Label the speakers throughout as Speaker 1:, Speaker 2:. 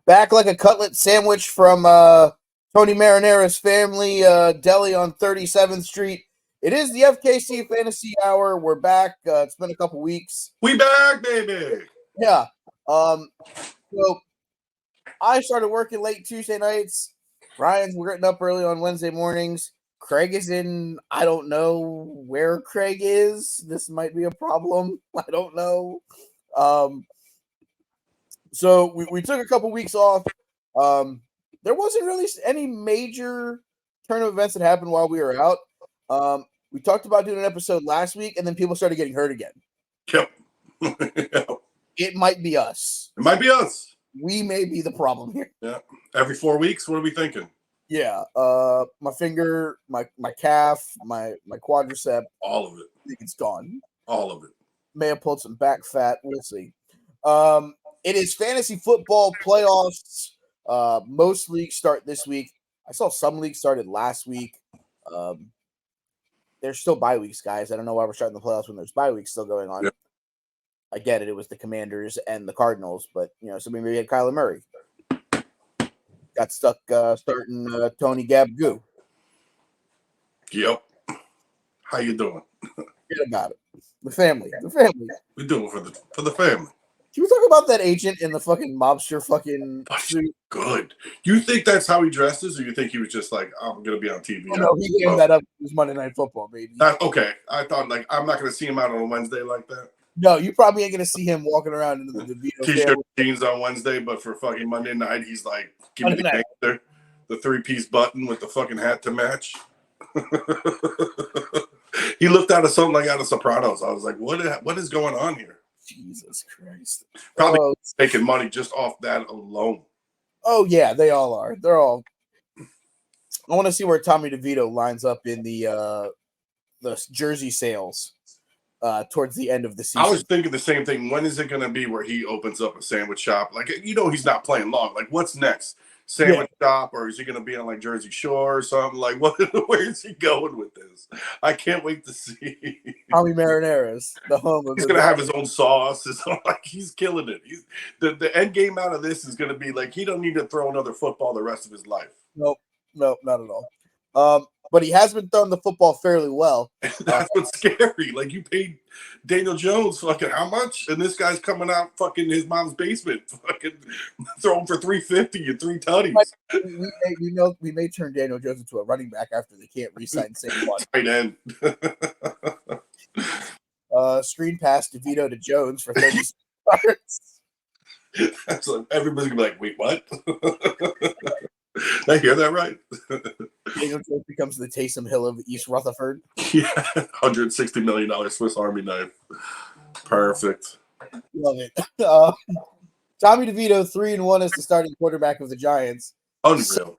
Speaker 1: Back like a cutlet sandwich from Tony Marinera's family deli on 37th Street. It is the FKC Fantasy Hour. We're back. It's been a couple weeks.
Speaker 2: We back, baby.
Speaker 1: Yeah. So I started working late Tuesday nights. Ryan's getting up early on Wednesday mornings. Craig is in. I don't know where Craig is. This might be a problem. I don't know. So we took a couple weeks off. There wasn't really any major tournament events that happened while we were out. We talked about doing an episode last week, and then people started getting hurt again.
Speaker 2: Yep.
Speaker 1: It might be us.
Speaker 2: It might be us.
Speaker 1: We may be the problem here.
Speaker 2: Yeah. Every 4 weeks, what are we thinking?
Speaker 1: Yeah. My finger, my calf, my quadricep.
Speaker 2: All of it.
Speaker 1: I think it's gone.
Speaker 2: All of it.
Speaker 1: May have pulled some back fat. We'll see. It is fantasy football playoffs. Most leagues start this week. I saw some leagues started last week. There's still bye weeks, guys. I don't know why we're starting the playoffs when there's bye weeks still going on. Yep. I get it. It was the Commanders and the Cardinals, but somebody maybe had Kyler Murray. Got stuck starting Tony Gabgoo.
Speaker 2: Yep. How you doing?
Speaker 1: Forget about it. The family.
Speaker 2: We're doing for the family.
Speaker 1: Can we talk about that agent in the fucking mobster fucking suit?
Speaker 2: Good. You think that's how he dresses, or you think he was just like, I'm going to be on TV?
Speaker 1: Oh, no, he gave that up. It was Monday Night Football, baby.
Speaker 2: Okay. I thought, I'm not going to see him out on a Wednesday like that.
Speaker 1: No, you probably ain't going to see him walking around in the DeVito
Speaker 2: T-shirt jeans on Wednesday, but for fucking Monday night, he's like, give me the gangster, the 3-piece button with the fucking hat to match. He looked out of something like out of Sopranos. I was like, what is going on here?
Speaker 1: Jesus Christ.
Speaker 2: Probably making money just off that alone.
Speaker 1: Oh, yeah, they all are. They're all. I want to see where Tommy DeVito lines up in the jersey sales towards the end of the season.
Speaker 2: I was thinking the same thing. When is it going to be where he opens up a sandwich shop? He's not playing long. Like, what's next? Sandwich shop, or is he going to be on like Jersey Shore or something? Like, where is he going with this? I can't wait to see.
Speaker 1: Tommy Marinera's, the home of.
Speaker 2: He's going to have his own sauce. He's killing it. The end game out of this is going to be like he don't need to throw another football the rest of his life.
Speaker 1: Nope, not at all. But he has been throwing the football fairly well.
Speaker 2: That's what's scary. Like, you paid Daniel Jones fucking how much? And this guy's coming out fucking his mom's basement, fucking throwing for 350 and 3 tutties.
Speaker 1: We may turn Daniel Jones into a running back after they can't re-sign Saquon.
Speaker 2: Tight end.
Speaker 1: Screen pass DeVito to Jones for 30 yards.
Speaker 2: That's like, everybody's gonna be like, wait, what? Did I hear that right?
Speaker 1: Daniel Jones becomes the Taysom Hill of East Rutherford.
Speaker 2: Yeah, $160 million Swiss Army knife. Perfect.
Speaker 1: Love it. Tommy DeVito, 3-1 as the starting quarterback of the Giants.
Speaker 2: Unreal.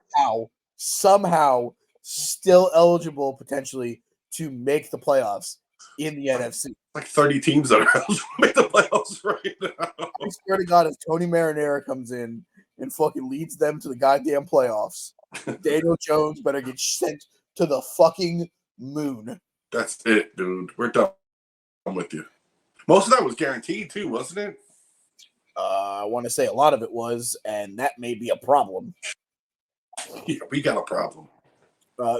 Speaker 1: Somehow still eligible potentially to make the playoffs in the NFC.
Speaker 2: Like 30 teams that are eligible to make the playoffs right now.
Speaker 1: I swear to God, if Tony Marinera comes in and fucking leads them to the goddamn playoffs, Daniel Jones better get sent to the fucking moon.
Speaker 2: That's it, dude. We're done. I'm with you. Most of that was guaranteed, too, wasn't it?
Speaker 1: I want to say a lot of it was, and that may be a problem.
Speaker 2: Yeah, we got a problem.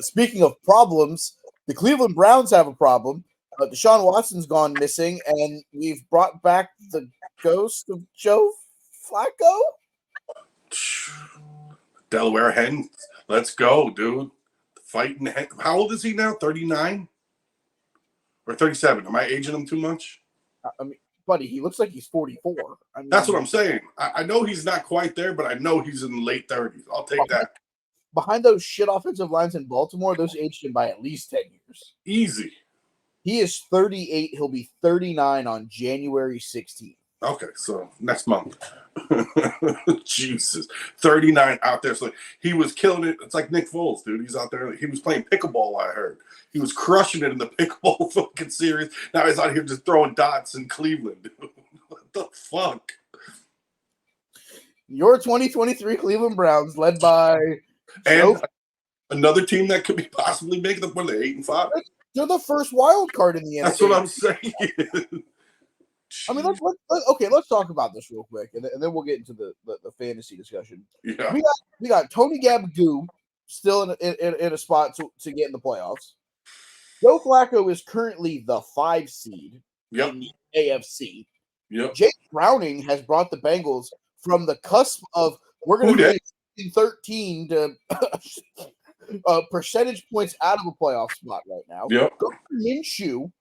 Speaker 1: Speaking of problems, the Cleveland Browns have a problem. Deshaun Watson's gone missing, and we've brought back the ghost of Joe Flacco.
Speaker 2: Delaware Hen. Let's go, dude. Fighting hen. How old is he now? 39? Or 37? Am I aging him too much?
Speaker 1: I mean, buddy, he looks like he's 44.
Speaker 2: That's what I'm saying. I know he's not quite there, but I know he's in the late 30s. I'll take that.
Speaker 1: Behind those shit offensive lines in Baltimore, those aged him by at least 10 years.
Speaker 2: Easy.
Speaker 1: He is 38. He'll be 39 on January 16th.
Speaker 2: Okay, so next month. Jesus. 39 out there. So he was killing it. It's like Nick Foles, dude. He's out there. He was playing pickleball, I heard. He was crushing it in the pickleball fucking series. Now he's out here just throwing dots in Cleveland, dude. What the fuck?
Speaker 1: Your 2023 Cleveland Browns, led by
Speaker 2: and another team that could be possibly making the 8-5.
Speaker 1: They're the first wild card in the NFC.
Speaker 2: That's what I'm saying.
Speaker 1: I mean, let's talk about this real quick, and then we'll get into the fantasy discussion.
Speaker 2: Yeah.
Speaker 1: We got Tony Gabagoo still in a spot to get in the playoffs. Joe Flacco is currently the 5 seed in the AFC.
Speaker 2: Yep.
Speaker 1: Jake Browning has brought the Bengals from the cusp of we're going to finish 13 to percentage points out of a playoff spot right now.
Speaker 2: Yep.
Speaker 1: Minshew.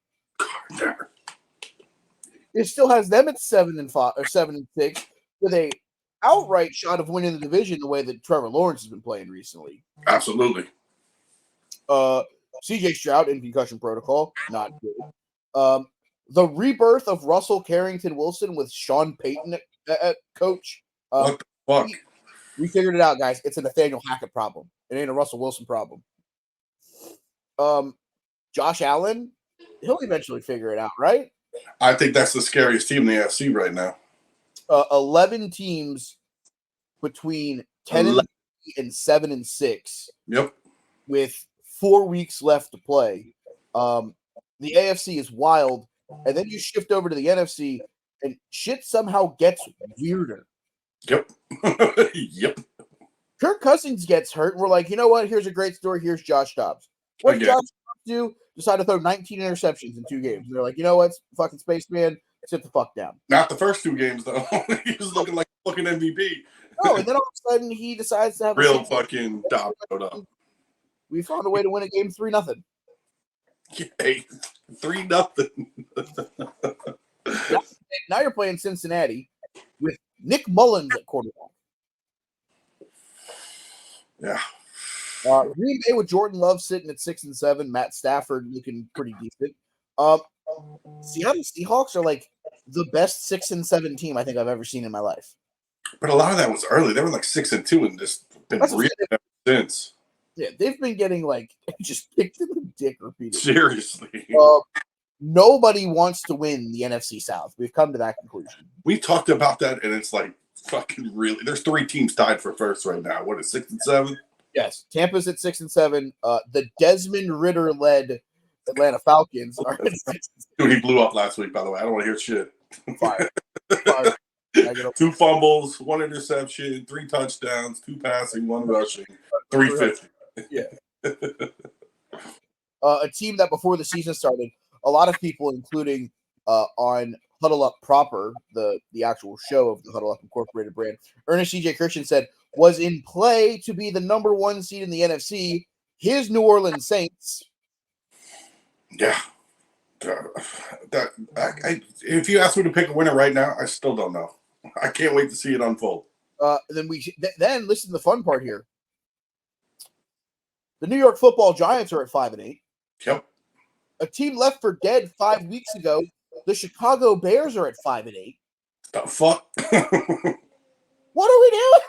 Speaker 1: It still has them at 7-5 or 7-6 with a outright shot of winning the division the way that Trevor Lawrence has been playing recently.
Speaker 2: Absolutely.
Speaker 1: CJ Stroud in concussion protocol, not good. The rebirth of Russell Carrington Wilson with Sean Payton at coach.
Speaker 2: What the fuck?
Speaker 1: We figured it out, guys. It's a Nathaniel Hackett problem. It ain't a Russell Wilson problem. Josh Allen, he'll eventually figure it out, right?
Speaker 2: I think that's the scariest team in the AFC right now.
Speaker 1: 11 teams between 10 and 7-6.
Speaker 2: Yep.
Speaker 1: With 4 weeks left to play. The AFC is wild, and then you shift over to the NFC, and shit somehow gets weirder.
Speaker 2: Yep. Yep.
Speaker 1: Kirk Cousins gets hurt. We're like, you know what? Here's a great story. Here's Josh Dobbs. What did Josh Dobbs do? Decide to throw 19 interceptions in 2 games. And they're like, you know what? Fucking spaceman, sit the fuck down.
Speaker 2: Not the first 2 games, though. He was looking like a fucking MVP.
Speaker 1: Oh, and then all of a sudden he decides to have
Speaker 2: real fucking Dobbs showed up.
Speaker 1: We found a way to win a game 3-0.
Speaker 2: Hey, 3-0.
Speaker 1: Now you're playing Cincinnati with Nick Mullins at quarterback.
Speaker 2: Yeah.
Speaker 1: Green Bay with Jordan Love sitting at 6-7. Matt Stafford looking pretty decent. Seattle Seahawks are like the best 6-7 team I think I've ever seen in my life.
Speaker 2: But a lot of that was early. They were like 6-2 and just been really ever since.
Speaker 1: Yeah, they've been getting like just kicked in the dick repeatedly.
Speaker 2: Seriously.
Speaker 1: Nobody wants to win the NFC South. We've come to that conclusion.
Speaker 2: We talked about that, and it's like fucking really. There's 3 teams tied for first right now. What is 6-7?
Speaker 1: Yes, Tampa's at 6-7. The Desmond Ritter-led Atlanta Falcons are at 6-7.
Speaker 2: Dude, he blew up last week. By the way, I don't want to hear shit.
Speaker 1: Fire.
Speaker 2: 2 fumbles, 1 interception, 3 touchdowns, 2 passing, 1 rushing, 350.
Speaker 1: Yeah. A team that before the season started, a lot of people, including on Huddle Up Proper, the actual show of the Huddle Up Incorporated brand, Ernest C.J. Christian said, was in play to be the number 1 seed in the NFC, his New Orleans Saints.
Speaker 2: Yeah. If you ask me to pick a winner right now, I still don't know. I can't wait to see it unfold.
Speaker 1: Then listen to the fun part here. The New York Football Giants are at 5-8.
Speaker 2: Yep.
Speaker 1: A team left for dead 5 weeks ago. The Chicago Bears are at 5-8.
Speaker 2: The fuck?
Speaker 1: What are we doing?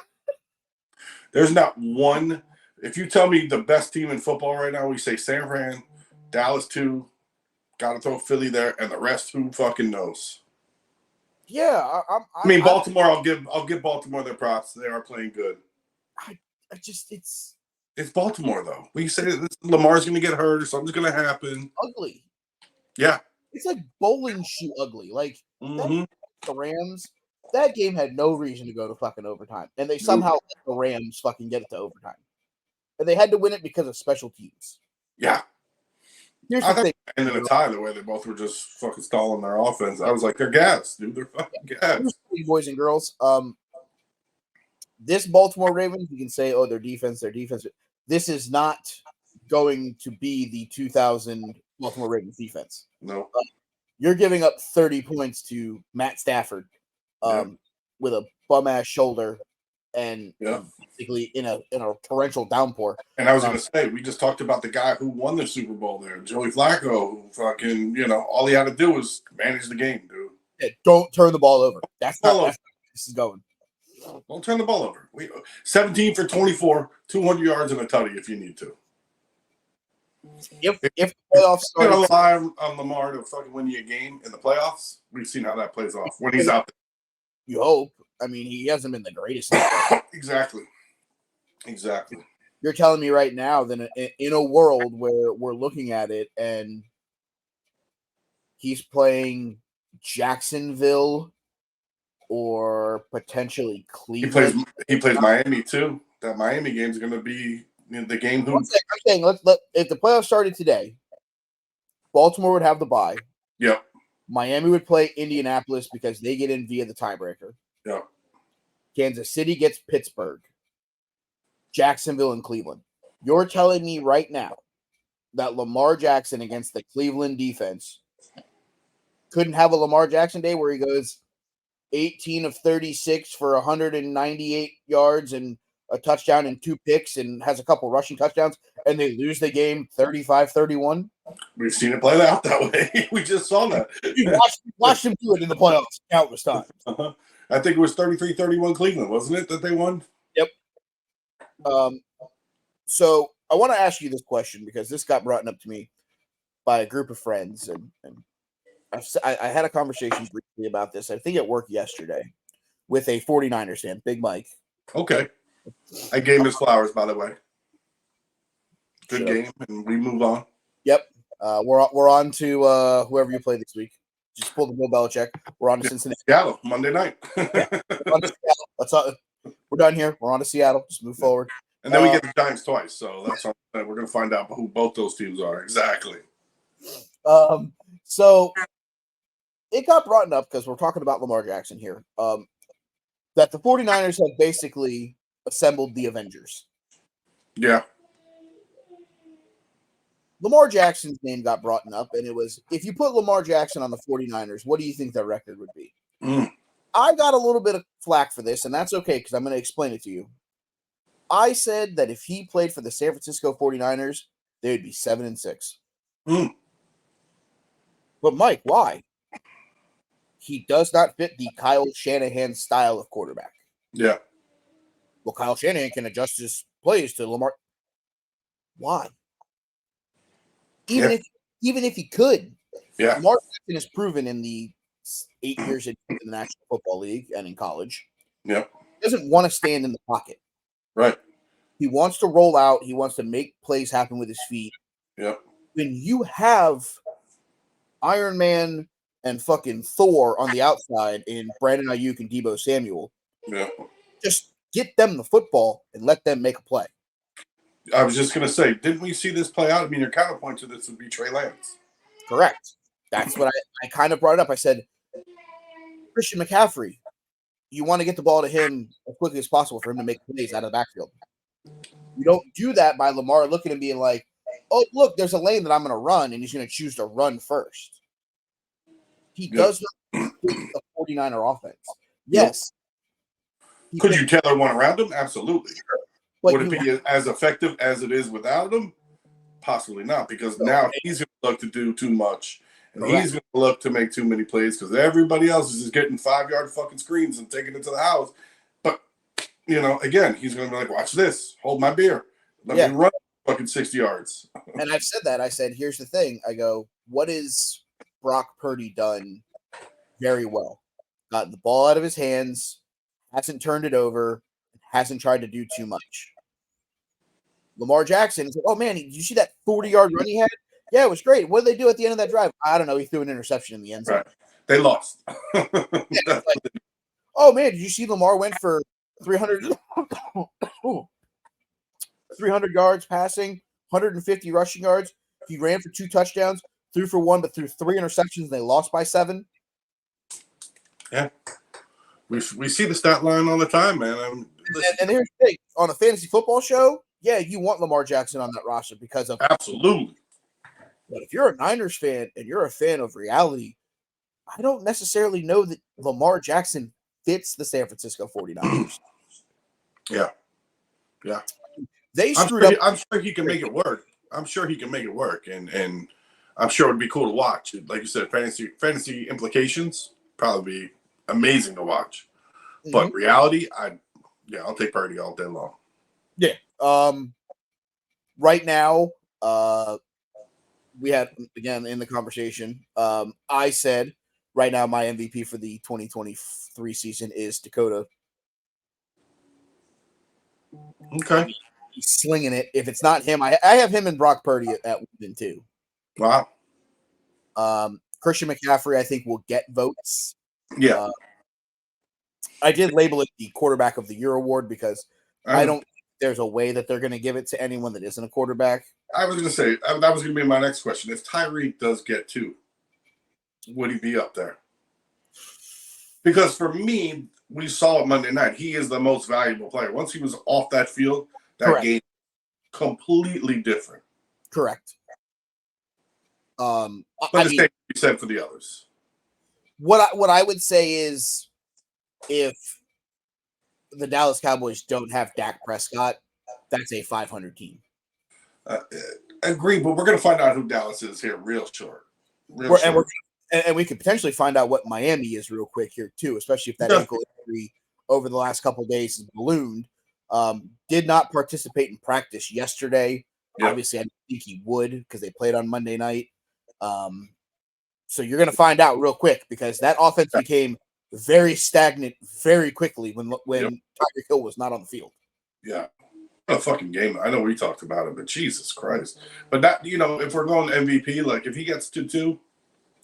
Speaker 2: There's not one. If you tell me the best team in football right now, we say San Fran, Dallas 2, got to throw Philly there, and the rest, who fucking knows?
Speaker 1: Yeah,
Speaker 2: I mean, Baltimore. I'll give Baltimore their props. They are playing good. It's Baltimore though. We say Lamar's going to get hurt or something's going to happen.
Speaker 1: Ugly.
Speaker 2: Yeah.
Speaker 1: It's like bowling shoe ugly. Like
Speaker 2: the
Speaker 1: Rams, that game had no reason to go to fucking overtime, and they somehow let the Rams fucking get it to overtime, and they had to win it because of special teams.
Speaker 2: Yeah.
Speaker 1: Here's the thing.
Speaker 2: And then a tie the way they both were just fucking stalling their offense. I was like, they're gassed, dude. They're fucking gassed.
Speaker 1: Boys and girls, this Baltimore Ravens, you can say, oh, their defense. This is not going to be the 2000 Baltimore Ravens defense.
Speaker 2: No.
Speaker 1: You're giving up 30 points to Matt Stafford with a bum-ass shoulder and basically in a torrential downpour.
Speaker 2: And I was going to say, we just talked about the guy who won the Super Bowl there, Joey Flacco, who fucking, all he had to do was manage the game, dude.
Speaker 1: Yeah, don't turn the ball over. That's not where this is going.
Speaker 2: Don't turn the ball over. 17 for 24, 200 yards and a tutty if you need to.
Speaker 1: If the playoffs
Speaker 2: started, rely on Lamar to fucking win you a game in the playoffs, we've seen how that plays off when he's out there.
Speaker 1: You hope. I mean, he hasn't been the greatest.
Speaker 2: Exactly.
Speaker 1: You're telling me right now that in a world where we're looking at it and he's playing Jacksonville or potentially Cleveland.
Speaker 2: He plays Miami too. That Miami game is going to be the game.
Speaker 1: I'm saying if the playoffs started today, Baltimore would have the bye.
Speaker 2: Yep.
Speaker 1: Miami would play Indianapolis because they get in via the tiebreaker.
Speaker 2: Yep.
Speaker 1: Kansas City gets Pittsburgh. Jacksonville and Cleveland. You're telling me right now that Lamar Jackson against the Cleveland defense couldn't have a Lamar Jackson day where he goes 18 of 36 for 198 yards and a touchdown and 2 picks and has a couple rushing touchdowns, and they lose the game 35-31?
Speaker 2: We've seen it play out that way. We just saw that.
Speaker 1: You watched him do it in the playoffs countless times.
Speaker 2: Uh-huh. I think it was 33-31 Cleveland, wasn't it, that they won?
Speaker 1: Yep. So I want to ask you this question because this got brought up to me by a group of friends, and I had a conversation briefly about this. I think at work yesterday with a 49ers fan, Big Mike.
Speaker 2: Okay. I gave him his flowers, by the way. Good game, and we move on.
Speaker 1: Yep. We're on to whoever you play this week. Just pull the Bill Belichick. We're on to Cincinnati.
Speaker 2: Seattle, Monday night.
Speaker 1: We're on to Seattle. We're done here. We're on to Seattle. Just move forward.
Speaker 2: And then we get the Giants twice, so that's what we're going to find out who both those teams are. Exactly.
Speaker 1: So it got brought up because we're talking about Lamar Jackson here, that the 49ers have basically assembled the Avengers.
Speaker 2: Yeah.
Speaker 1: Lamar Jackson's name got brought up, and it was, if you put Lamar Jackson on the 49ers, what do you think their record would be? I got a little bit of flack for this, and that's okay because I'm going to explain it to you. I said that if he played for the San Francisco 49ers, they would be 7-6. But Mike, why? He does not fit the Kyle Shanahan style of quarterback.
Speaker 2: Yeah.
Speaker 1: Well, Kyle Shanahan can adjust his plays to Lamar. Why? Even if he could, Lamar Jackson has proven in the 8 years in the National Football League and in college, he doesn't want to stand in the pocket.
Speaker 2: Right.
Speaker 1: He wants to roll out. He wants to make plays happen with his feet.
Speaker 2: Yep.
Speaker 1: When you have Iron Man and fucking Thor on the outside in Brandon Ayuk and Deebo Samuel, just get them the football and let them make a play.
Speaker 2: I was just going to say, didn't we see this play out? I mean, your counterpoint to this would be Trey Lance.
Speaker 1: Correct. That's what I kind of brought it up. I said, Christian McCaffrey, you want to get the ball to him as quickly as possible for him to make plays out of the backfield. You don't do that by Lamar looking and being like, oh, look, there's a lane that I'm going to run, and he's going to choose to run first. He does not fit the 49er offense. Yes.
Speaker 2: Could you tailor one around him? Absolutely.
Speaker 1: Sure. But
Speaker 2: would it be as effective as it is without him? Possibly not, because now he's going to look to do too much. And he's going to look to make too many plays because everybody else is just getting 5-yard fucking screens and taking it to the house. But, again, he's going to be like, watch this. Hold my beer. Let me run fucking 60 yards.
Speaker 1: And I've said that. I said, here's the thing. I go, what is Brock Purdy done very well? Got the ball out of his hands, hasn't turned it over, hasn't tried to do too much. Lamar Jackson is like, oh, man, did you see that 40-yard run he had? Yeah, it was great. What did they do at the end of that drive? I don't know. He threw an interception in the end zone.
Speaker 2: Right. They lost.
Speaker 1: Oh, man, did you see Lamar went for 300 yards passing, 150 rushing yards? He ran for 2 touchdowns, threw for 1, but threw 3 interceptions, and they lost by 7.
Speaker 2: Yeah. We see the stat line all the time, man.
Speaker 1: And here's the thing. On a fantasy football show, yeah, you want Lamar Jackson on that roster because of –
Speaker 2: absolutely.
Speaker 1: But if you're a Niners fan and you're a fan of reality, I don't necessarily know that Lamar Jackson fits the San Francisco 49ers.
Speaker 2: Yeah.
Speaker 1: They screwed up.
Speaker 2: I'm sure he can make it work. And I'm sure it'd be cool to watch. Like you said, fantasy implications probably be amazing to watch. But reality, I'll take Purdy all day long.
Speaker 1: Yeah. Right now, we had, again, in the conversation, I said right now my MVP for the 2023 season is Dakota.
Speaker 2: Okay.
Speaker 1: He's slinging it. If it's not him, I have him and Brock Purdy at Wimbledon too.
Speaker 2: Wow.
Speaker 1: Christian McCaffrey, I think, will get votes.
Speaker 2: Yeah.
Speaker 1: I did label it the quarterback of the year award because I don't think there's a way that they're going to give it to anyone that isn't a quarterback.
Speaker 2: I was going to say, that was going to be my next question. If Tyreek does get 2, would he be up there? Because for me, we saw it Monday night. He is the most valuable player. Once he was off that field, that game completely different.
Speaker 1: Correct.
Speaker 2: But the same can be said for the others.
Speaker 1: What I would say is, if the Dallas Cowboys don't have Dak Prescott, that's a 500 team.
Speaker 2: Agree, but we're going to find out who Dallas is here real short.
Speaker 1: And we could potentially find out what Miami is real quick here too, especially if that ankle injury over the last couple of days has ballooned. Did not participate in practice yesterday. Yep. Obviously, I didn't think he would because they played on Monday night. So you're going to find out real quick because that offense became very stagnant very quickly when Tyreek Hill was not on the field.
Speaker 2: Yeah. What a fucking game. I know we talked about it, but Jesus Christ. But that, if we're going MVP, like if he gets to 2,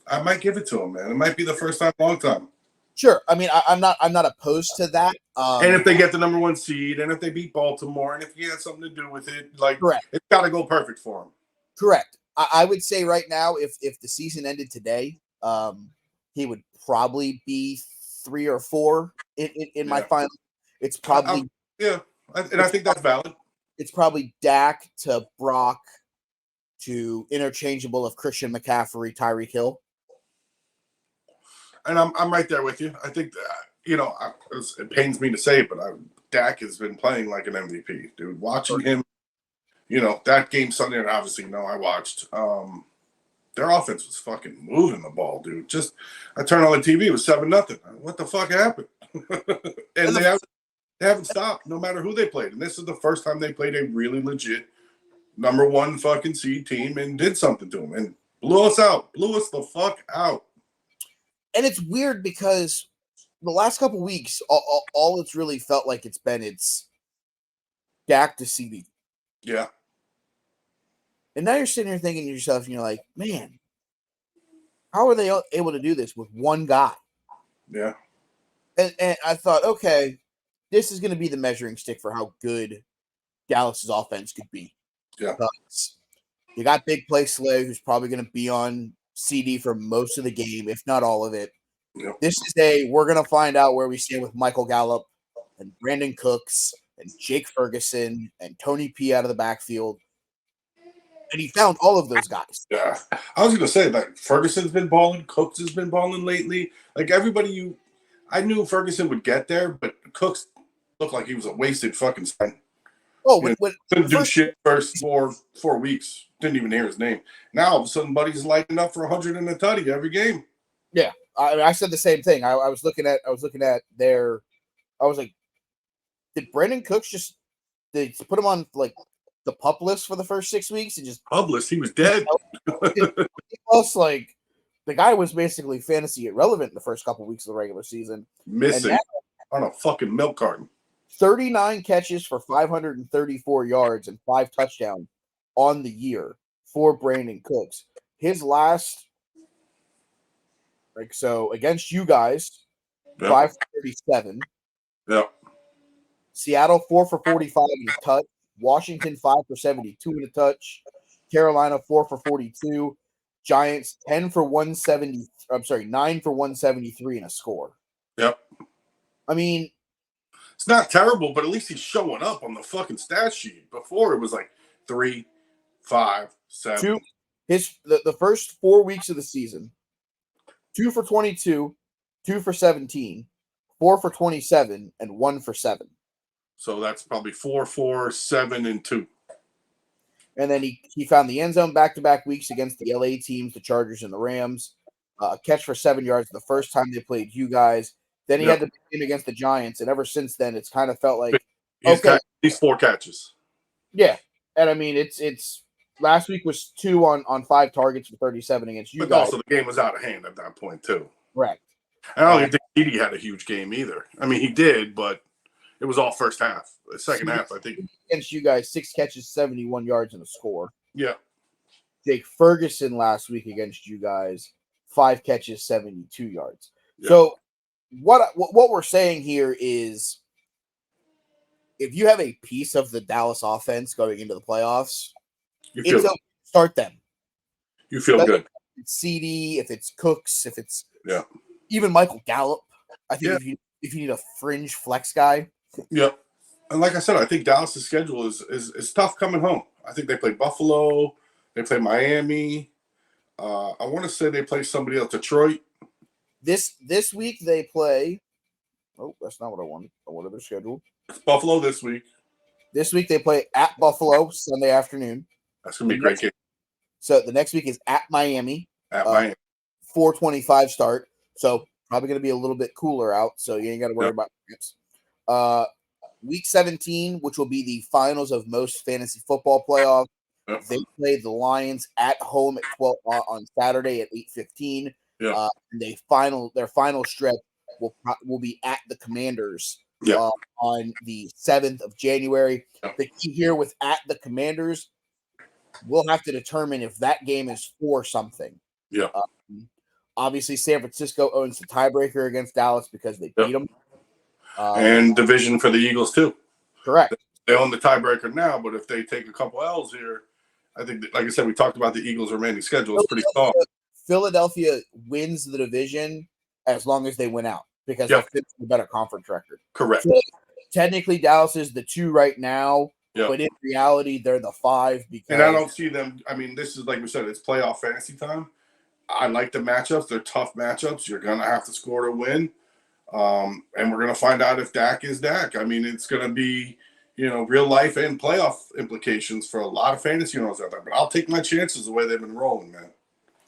Speaker 2: I might give it to him, man. It might be the first time in a long time.
Speaker 1: Sure. I mean, I'm not opposed to that.
Speaker 2: And if they get the number 1 seed, and if they beat Baltimore, and if he has something to do with it, like it's got to go perfect for him.
Speaker 1: Correct. I would say right now, if the season ended today, he would probably be 3 or 4 in my final. It's probably
Speaker 2: and I think that's valid.
Speaker 1: It's probably Dak to Brock to interchangeable of Christian McCaffrey, Tyreek Hill.
Speaker 2: And I'm right there with you. I think that, it pains me to say it, but Dak has been playing like an MVP, dude. Watching him, that game Sunday, and obviously, I watched. Their offense was fucking moving the ball, dude. I turned on the TV, it was 7-0. What the fuck happened? And they haven't stopped, no matter who they played. And this is the first time they played a really legit number 1 fucking seed team and did something to them and blew us the fuck out.
Speaker 1: And it's weird because the last couple of weeks, all it's really felt like it's Dak to CD.
Speaker 2: Yeah.
Speaker 1: And now you're sitting here thinking to yourself, and you're like, man, how are they able to do this with one guy?
Speaker 2: Yeah.
Speaker 1: And I thought, okay, this is going to be the measuring stick for how good Dallas's offense could be.
Speaker 2: Yeah.
Speaker 1: Because you got Big Play Slay, who's probably going to be on CD for most of the game, if not all of it.
Speaker 2: Yep.
Speaker 1: This is we're going to find out where we stand with Michael Gallup and Brandon Cooks and Jake Ferguson and Tony P out of the backfield. And he found all of those guys.
Speaker 2: Yeah. I was going to say, like, Ferguson's been balling. Cooks has been balling lately. Like, everybody I knew Ferguson would get there, but Cooks looked like he was a wasted fucking sign.
Speaker 1: Oh,
Speaker 2: didn't do shit first 4 weeks. Didn't even hear his name. Now, all of a sudden, buddy's lighting up for 100 and a tutty every game.
Speaker 1: Yeah. I said the same thing. I was looking at their – I was like, did Brandon Cooks they put him on, like, the pup list for the first 6 weeks and just
Speaker 2: pup list? He was dead.
Speaker 1: Plus, like, the guy was basically fantasy irrelevant in the first couple of weeks of the regular season.
Speaker 2: Missing on a fucking milk carton.
Speaker 1: 39 catches for 534 yards and 5 touchdowns on the year for Brandon Cooks. His last, so against you guys, 5 for 37.
Speaker 2: Yep.
Speaker 1: Seattle 4 for 45 in a touch. Washington 5 for 72 in a touch. Carolina 4 for 42. Giants 10 for 170. I'm sorry, 9 for 173 in a score.
Speaker 2: Yep.
Speaker 1: I mean,
Speaker 2: it's not terrible, but at least he's showing up on the fucking stat sheet. Before it was like 3, 5, 7.
Speaker 1: The first 4 weeks of the season, 2 for 22, 2 for 17, 4 for 27, and 1 for 7.
Speaker 2: So that's probably 4, 4, 7, and 2.
Speaker 1: And then he found the end zone back-to-back weeks against the LA teams, the Chargers and the Rams. A catch for 7 yards the first time they played you guys. Then he had the game against the Giants, and ever since then, it's kind of felt like
Speaker 2: these 4 catches.
Speaker 1: Yeah, and I mean it's last week was 2 on 5 targets for 37 against you guys.
Speaker 2: But also the game was out of hand at that point too.
Speaker 1: Correct.
Speaker 2: And I don't even think Edie had a huge game either. I mean, he did, but it was all first half. The second half, I think.
Speaker 1: Against you guys, 6 catches, 71 yards, and a score.
Speaker 2: Yeah.
Speaker 1: Jake Ferguson last week against you guys, 5 catches, 72 yards.
Speaker 2: Yeah.
Speaker 1: So what we're saying here is if you have a piece of the Dallas offense going into the playoffs, it's okay to start them.
Speaker 2: You feel good.
Speaker 1: If it's CD, if it's Cooks, if it's
Speaker 2: Yeah.
Speaker 1: even Michael Gallup. I think if you need a fringe flex guy.
Speaker 2: Yeah. And like I said, I think Dallas' schedule is tough coming home. I think they play Buffalo, they play Miami. I want to say they play somebody else, Detroit.
Speaker 1: This week they play. Oh, that's not what I wanted. I wanted their schedule.
Speaker 2: It's Buffalo this week.
Speaker 1: This week they play at Buffalo Sunday afternoon.
Speaker 2: That's gonna be a great game.
Speaker 1: So the next week is at Miami.
Speaker 2: At Miami.
Speaker 1: 4:25 start. So probably going to be a little bit cooler out. So you ain't got to worry about games. Week 17, which will be the finals of most fantasy football playoff.
Speaker 2: Yep.
Speaker 1: They play the Lions at home at 12 on Saturday at 8:15.
Speaker 2: Yeah.
Speaker 1: And their final stretch will be at the Commanders on the 7th of January.
Speaker 2: Yep.
Speaker 1: The key here with at the Commanders, we'll have to determine if that game is for something.
Speaker 2: Yeah.
Speaker 1: Obviously, San Francisco owns the tiebreaker against Dallas because they beat them.
Speaker 2: And division for the Eagles, too.
Speaker 1: Correct.
Speaker 2: They own the tiebreaker now, but if they take a couple L's here, I think, like I said, we talked about the Eagles' remaining schedule. It's pretty soft.
Speaker 1: Philadelphia wins the division as long as they win out because they'll finish the better conference record.
Speaker 2: Correct.
Speaker 1: So, technically, Dallas is the 2 right now,
Speaker 2: Yep.
Speaker 1: but in reality, they're the 5. Because
Speaker 2: and I don't see them. I mean, this is like we said, it's playoff fantasy time. I like the matchups. They're tough matchups. You're going to have to score to win. And we're going to find out if Dak is Dak. I mean, it's going to be, real life and playoff implications for a lot of fantasy owners out there. But I'll take my chances the way they've been rolling, man.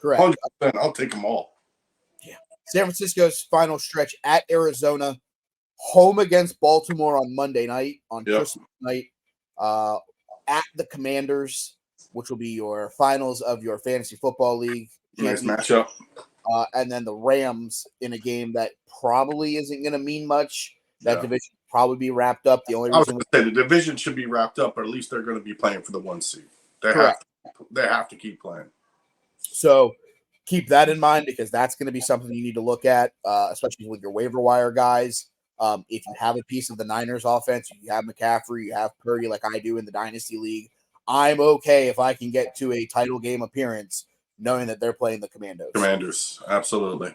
Speaker 1: Correct.
Speaker 2: 100%. I'll take them all.
Speaker 1: Yeah. San Francisco's final stretch at Arizona, home against Baltimore on Monday night, on Christmas night, at the Commanders, which will be your finals of your fantasy football league.
Speaker 2: Nice matchup.
Speaker 1: And then the Rams in a game that probably isn't going to mean much. That division will probably be wrapped up. The only reason
Speaker 2: I was going to say the division should be wrapped up, but at least they're going to be playing for the 1 seed. They have to keep playing.
Speaker 1: So keep that in mind because that's going to be something you need to look at, especially with your waiver wire guys. If you have a piece of the Niners offense, you have McCaffrey, you have Purdy like I do in the Dynasty League, I'm okay if I can get to a title game appearance knowing that they're playing the Commandos.
Speaker 2: Commanders, absolutely.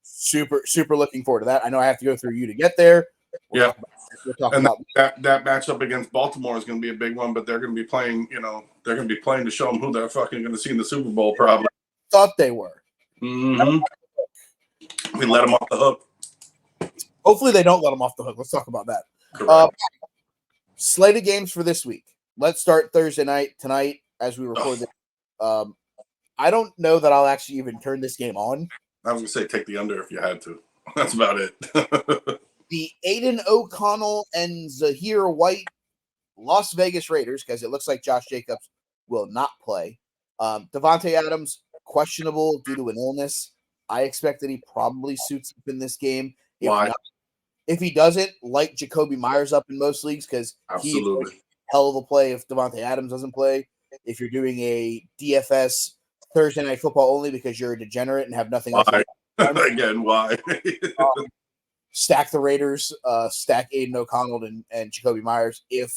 Speaker 1: Super looking forward to that. I know I have to go through you to get there.
Speaker 2: We'll talk about that matchup against Baltimore is going to be a big one, but they're going to be playing, they're going to be playing to show them who they're fucking going to see in the Super Bowl probably.
Speaker 1: Thought they were.
Speaker 2: Mm-hmm. We let them off the hook.
Speaker 1: Hopefully they don't let them off the hook. Let's talk about that. Slated games for this week. Let's start Thursday night tonight as we record this. I don't know that I'll actually even turn this game on.
Speaker 2: I was going to say take the under if you had to. That's about it.
Speaker 1: The Aiden O'Connell and Zahir White Las Vegas Raiders, because it looks like Josh Jacobs will not play. Devontae Adams, questionable due to an illness. I expect that he probably suits up in this game. If he doesn't, like Jacoby Myers up in most leagues, because he is a hell of a play if Devontae Adams doesn't play. If you're doing a DFS Thursday night football only because you're a degenerate and have nothing else to do.
Speaker 2: Again, why?
Speaker 1: Stack the Raiders, stack Aiden O'Connell and Jacoby Myers if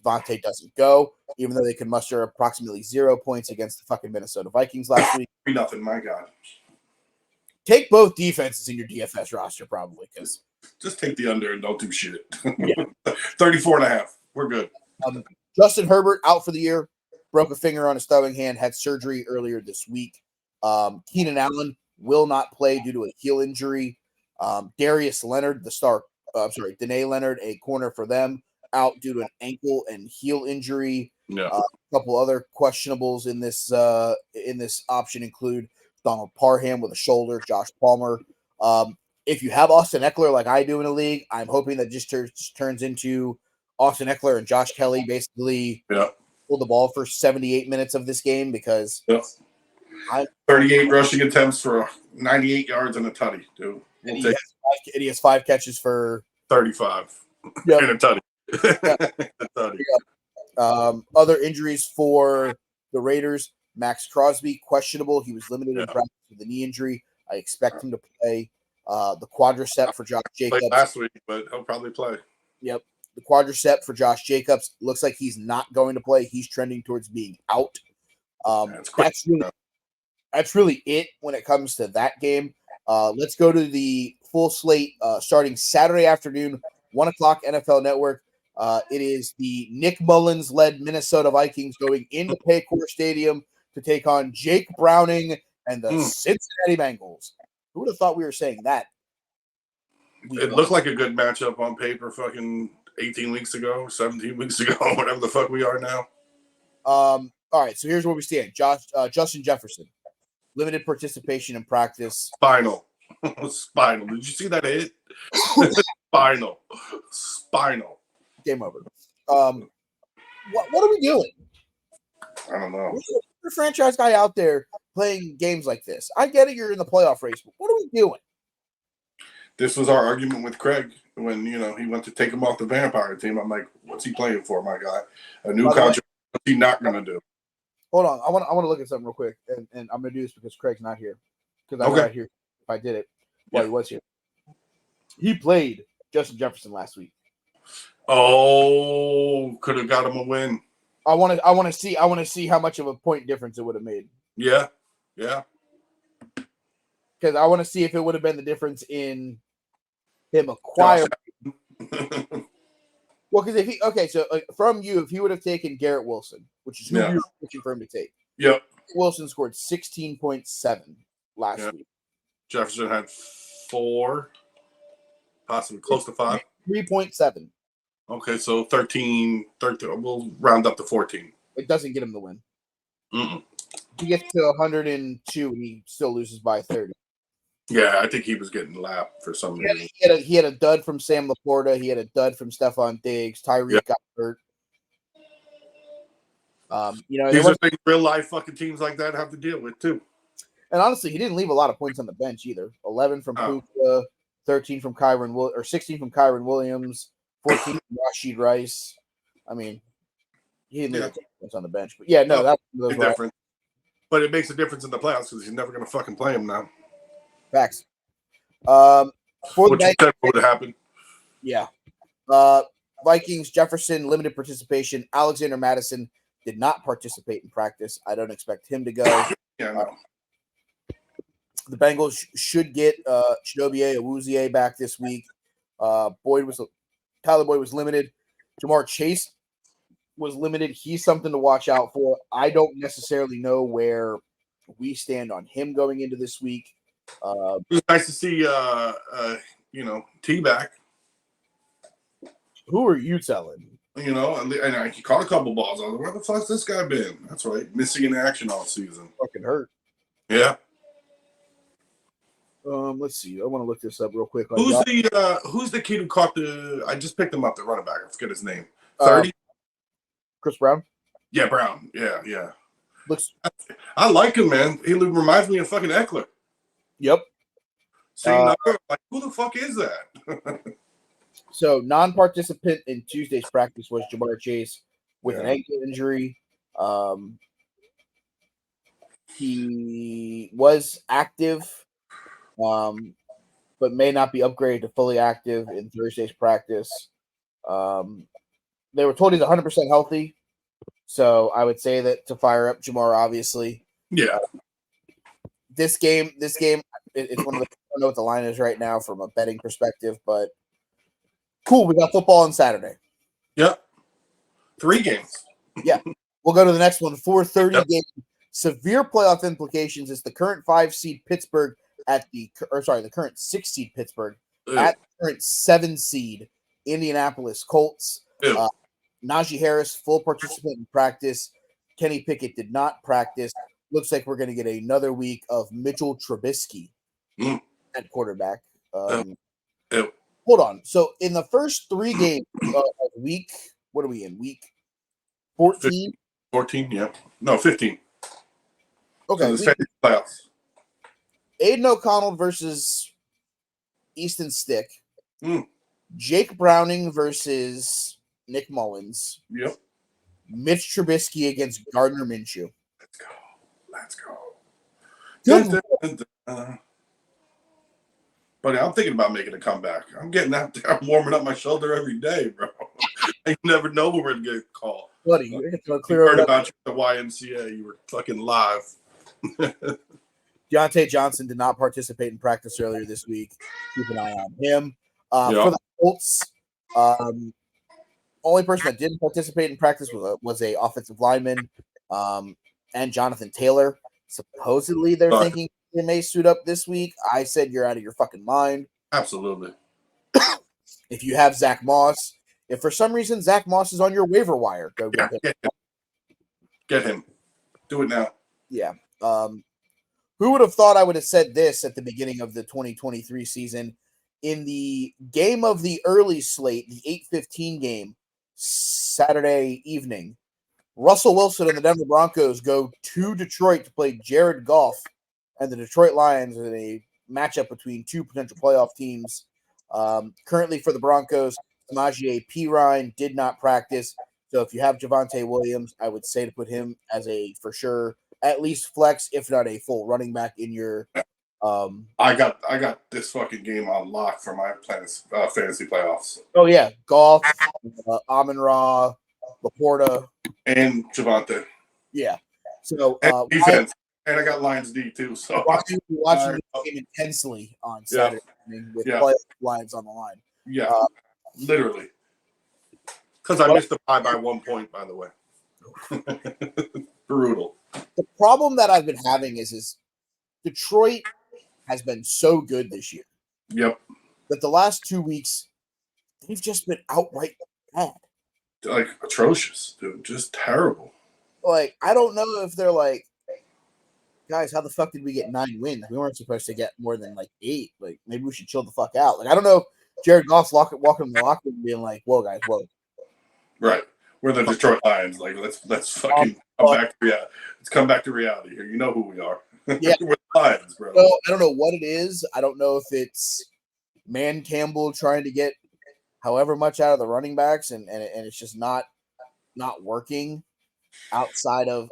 Speaker 1: Devontae doesn't go, even though they could muster approximately 0 points against the fucking Minnesota Vikings last week.
Speaker 2: Nothing, my God.
Speaker 1: Take both defenses in your DFS roster, probably, because
Speaker 2: just take the under and don't do shit. 34.5. We're good.
Speaker 1: Justin Herbert out for the year. Broke a finger on his throwing hand, had surgery earlier this week. Keenan Allen will not play due to a heel injury. Darius Leonard, Danae Leonard, a corner for them, out due to an ankle and heel injury. A couple other questionables in this option include Donald Parham with a shoulder, Josh Palmer. If you have Austin Eckler like I do in a league, I'm hoping that just turns into Austin Eckler and Josh Kelly basically pull the ball for 78 minutes of this game because
Speaker 2: 38 rushing attempts for 98 yards and a tutty, dude.
Speaker 1: And he has 5 catches for
Speaker 2: 35 and a tutty.
Speaker 1: Other injuries for the Raiders. Max Crosby, questionable. He was limited in practice with a knee injury. I expect him to play. The quadricep for Josh Jacobs.
Speaker 2: Played last week, but he'll probably play.
Speaker 1: Yep. The quadricep for Josh Jacobs looks like he's not going to play. He's trending towards being out. That's really it when it comes to that game. Let's go to the full slate starting Saturday afternoon, 1 o'clock NFL Network. It is the Nick Mullins-led Minnesota Vikings going into Paycor Stadium to take on Jake Browning and the Cincinnati Bengals. Who would have thought we were saying that?
Speaker 2: It looked like a good matchup on paper fucking 18 weeks ago, 17 weeks ago, whatever the fuck we are now.
Speaker 1: All right, so here's where we stand. Justin Jefferson, limited participation in practice.
Speaker 2: Spinal. Did you see that hit? Spinal.
Speaker 1: Game over. What are we doing?
Speaker 2: I don't know.
Speaker 1: We're a franchise guy out there playing games like this. I get it, you're in the playoff race, but what are we doing?
Speaker 2: This was our argument with Craig when, he went to take him off the vampire team. I'm like, what's he playing for, my guy? A new contract. What's he not going to do?
Speaker 1: Hold on. I want to look at something real quick, and I'm going to do this because Craig's not here. Because I'm not here if I did it while he was here. He played Justin Jefferson last week.
Speaker 2: Oh, could have got him a win.
Speaker 1: I want to see how much of a point difference it would have made.
Speaker 2: Yeah.
Speaker 1: Because I want to see if it would have been the difference in him acquiring. Well, because from you, if he would have taken Garrett Wilson, which is who you were pitching for him to take.
Speaker 2: Yep.
Speaker 1: Wilson scored 16.7 last week.
Speaker 2: Jefferson had 4, possibly close to 5.
Speaker 1: 3.7.
Speaker 2: Okay, so 13. We'll round up to 14.
Speaker 1: It doesn't get him the win.
Speaker 2: Mm-mm.
Speaker 1: He gets to 102 and he still loses by 30.
Speaker 2: Yeah, I think he was getting lapped for some reason.
Speaker 1: He had a dud from Sam Laporta. He had a dud from Stephon Diggs. Tyreek got hurt.
Speaker 2: These are things real life fucking teams like that have to deal with too.
Speaker 1: And honestly, he didn't leave a lot of points on the bench either. 11 from Puka, 13 from 16 from Kyron Williams, 14 from Rashid Rice. I mean, he didn't leave a points on the bench. But that's
Speaker 2: different. But it makes a difference in the playoffs because he's never going to fucking play him now.
Speaker 1: Facts.
Speaker 2: What you said would have happened.
Speaker 1: Yeah. Vikings, Jefferson, limited participation. Alexander Madison did not participate in practice. I don't expect him to go.
Speaker 2: No.
Speaker 1: The Bengals should get Chidobe Awuzie back this week. Tyler Boyd was limited. Jamar Chase was limited. He's something to watch out for. I don't necessarily know where we stand on him going into this week.
Speaker 2: It was nice to see T back.
Speaker 1: Who are you telling?
Speaker 2: And he caught a couple balls. I was like, where the fuck's this guy been? That's right. Missing in action all season.
Speaker 1: Fucking hurt.
Speaker 2: Yeah.
Speaker 1: Let's see. I want to look this up real quick.
Speaker 2: Who's the kid who caught I just picked him up, the running back. I forget his name. 30?
Speaker 1: Chris Brown?
Speaker 2: Yeah, Brown. Yeah.
Speaker 1: I
Speaker 2: like him, man. He reminds me of fucking Eckler.
Speaker 1: Yep.
Speaker 2: Same number. Like, who the fuck is that?
Speaker 1: So, non-participant in Tuesday's practice was Jamar Chase with an ankle injury. He was active, but may not be upgraded to fully active in Thursday's practice. They were told he's 100% healthy, so I would say that to fire up Jamar, obviously.
Speaker 2: Yeah.
Speaker 1: This game, it's one of the. I don't know what the line is right now from a betting perspective, but cool. We got football on Saturday.
Speaker 2: Yep. 3 games.
Speaker 1: Yeah. We'll go to the next one. 4:30 game. Severe playoff implications is the current 5 seed Pittsburgh the current 6 seed Pittsburgh at the current 7 seed Indianapolis Colts. Najee Harris, full participant in practice. Kenny Pickett did not practice. Looks like we're going to get another week of Mitchell Trubisky at quarterback. Hold on. So in the first 3 games of week, what are we in? Week 14?
Speaker 2: 14, yeah. No, 15.
Speaker 1: Okay.
Speaker 2: So the playoffs.
Speaker 1: Aiden O'Connell versus Easton Stick. Jake Browning versus Nick Mullins.
Speaker 2: Yep.
Speaker 1: Mitch Trubisky against Gardner Minshew.
Speaker 2: Let's go. Let's go.
Speaker 1: Good.
Speaker 2: But I'm thinking about making a comeback. I'm getting out there. I'm warming up my shoulder every day, bro. I never know when we're going to get a call.
Speaker 1: Buddy, you're going to
Speaker 2: clear heard about you at the YMCA. You were fucking live.
Speaker 1: Deontay Johnson did not participate in practice earlier this week. Keep an eye on him. For the Colts, only person that didn't participate in practice was a offensive lineman and Jonathan Taylor. Supposedly, they're thinking they may suit up this week. I said you're out of your fucking mind.
Speaker 2: Absolutely.
Speaker 1: If you have Zach Moss, if for some reason Zach Moss is on your waiver wire, go get him.
Speaker 2: Get him. Do it now.
Speaker 1: Yeah. Who would have thought I would have said this at the beginning of the 2023 season? In the game of the early slate, the 8:15 game, Saturday evening, Russell Wilson and the Denver Broncos go to Detroit to play Jared Goff and the Detroit Lions in a matchup between two potential playoff teams. Currently for the Broncos, Samaje Perine did not practice. So if you have Javonte Williams, I would say to put him as a for sure at least flex, if not a full running back in your.
Speaker 2: I got this fucking game on lock for my fantasy playoffs.
Speaker 1: Oh yeah, Goff, Amon-Ra, Laporta,
Speaker 2: and Javonte.
Speaker 1: Yeah. So
Speaker 2: and defense, and I got Lions D too. So
Speaker 1: watching the game intensely on Saturday with playoff lines on the line.
Speaker 2: Yeah, literally. Because I missed the pie by 1 point, by the way. Brutal.
Speaker 1: The problem that I've been having is Detroit has been so good this year.
Speaker 2: Yep.
Speaker 1: That the last 2 weeks, they've just been outright bad.
Speaker 2: Like, atrocious, dude. Just terrible.
Speaker 1: Like, I don't know if they're like, guys, how the fuck did we get 9 wins? We weren't supposed to get more than, 8. Like, maybe we should chill the fuck out. Like, I don't know if Jared Goff's walking in the locker room being like, whoa, guys, whoa.
Speaker 2: Right. We're the Detroit Lions. Like, let's fucking come back to reality. Let's come back to reality here. You know who we are.
Speaker 1: Yeah.
Speaker 2: We're the Lions, bro.
Speaker 1: So, I don't know what it is. I don't know if it's Man Campbell trying to get however much out of the running backs, and it's just not working outside of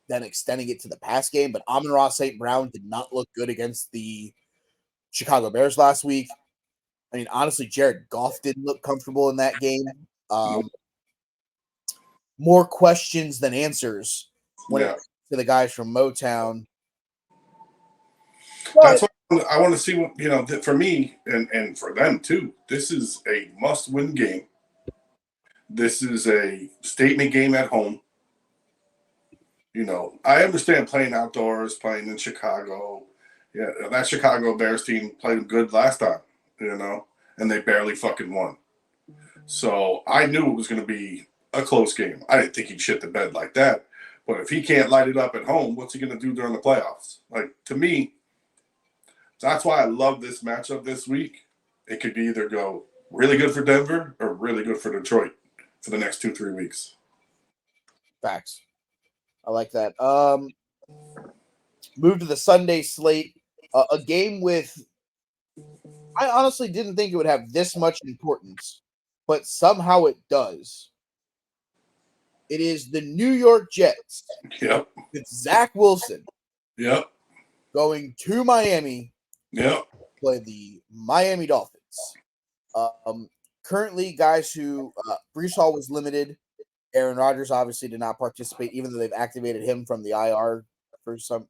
Speaker 1: then extending it to the pass game. But Amon-Ra St. Brown did not look good against the Chicago Bears last week. I mean, honestly, Jared Goff didn't look comfortable in that game. More questions than answers when it comes to the guys from Motown.
Speaker 2: That's what I want to see. What for me and for them too. This is a must-win game. This is a statement game at home. I understand playing outdoors, playing in Chicago. Yeah, that Chicago Bears team played good last time, and they barely fucking won. So I knew it was going to be a close game. I didn't think he'd shit the bed like that. But if he can't light it up at home, what's he going to do during the playoffs? Like, to me, that's why I love this matchup this week. It could either go really good for Denver or really good for Detroit for the next 2-3 weeks.
Speaker 1: Facts. I like that. Move to the Sunday slate. A game with, I honestly didn't think it would have this much importance, but somehow it does. It is the New York Jets.
Speaker 2: Yep.
Speaker 1: It's Zach Wilson.
Speaker 2: Yep.
Speaker 1: Going to Miami.
Speaker 2: Yep.
Speaker 1: Play the Miami Dolphins. Currently, guys who Breece Hall was limited. Aaron Rodgers obviously did not participate, even though they've activated him from the IR for some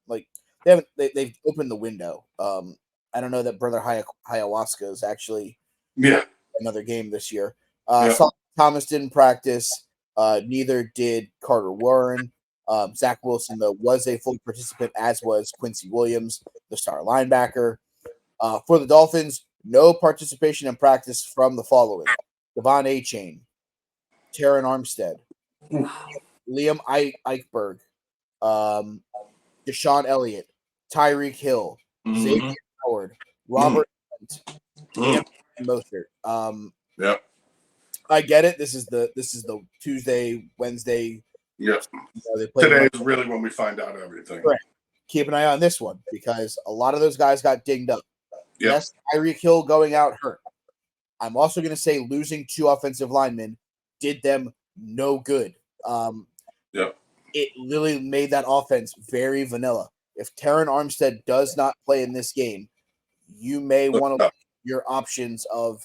Speaker 1: they've opened the window. I don't know that Brother Ayahuasca is actually another game this year. Thomas didn't practice. Neither did Carter Warren. Zach Wilson, though, was a full participant, as was Quincy Williams, the star linebacker. For the Dolphins, no participation in practice from the following: Devon Achane, Taron Armstead, Liam Eichberg, Deshaun Elliott, Tyreek Hill, Xavier Howard, Robert Hunt, and Mostert.
Speaker 2: Yep.
Speaker 1: I get it. This is the Tuesday, Wednesday.
Speaker 2: Yep. Today is really when we find out everything.
Speaker 1: Correct. Keep an eye on this one because a lot of those guys got dinged up.
Speaker 2: Yep.
Speaker 1: Yes, Tyreek Hill going out hurt. I'm also going to say losing 2 offensive linemen did them no good.
Speaker 2: Yep.
Speaker 1: it literally made that offense very vanilla. If Terran Armstead does not play in this game, you may want to look at your options of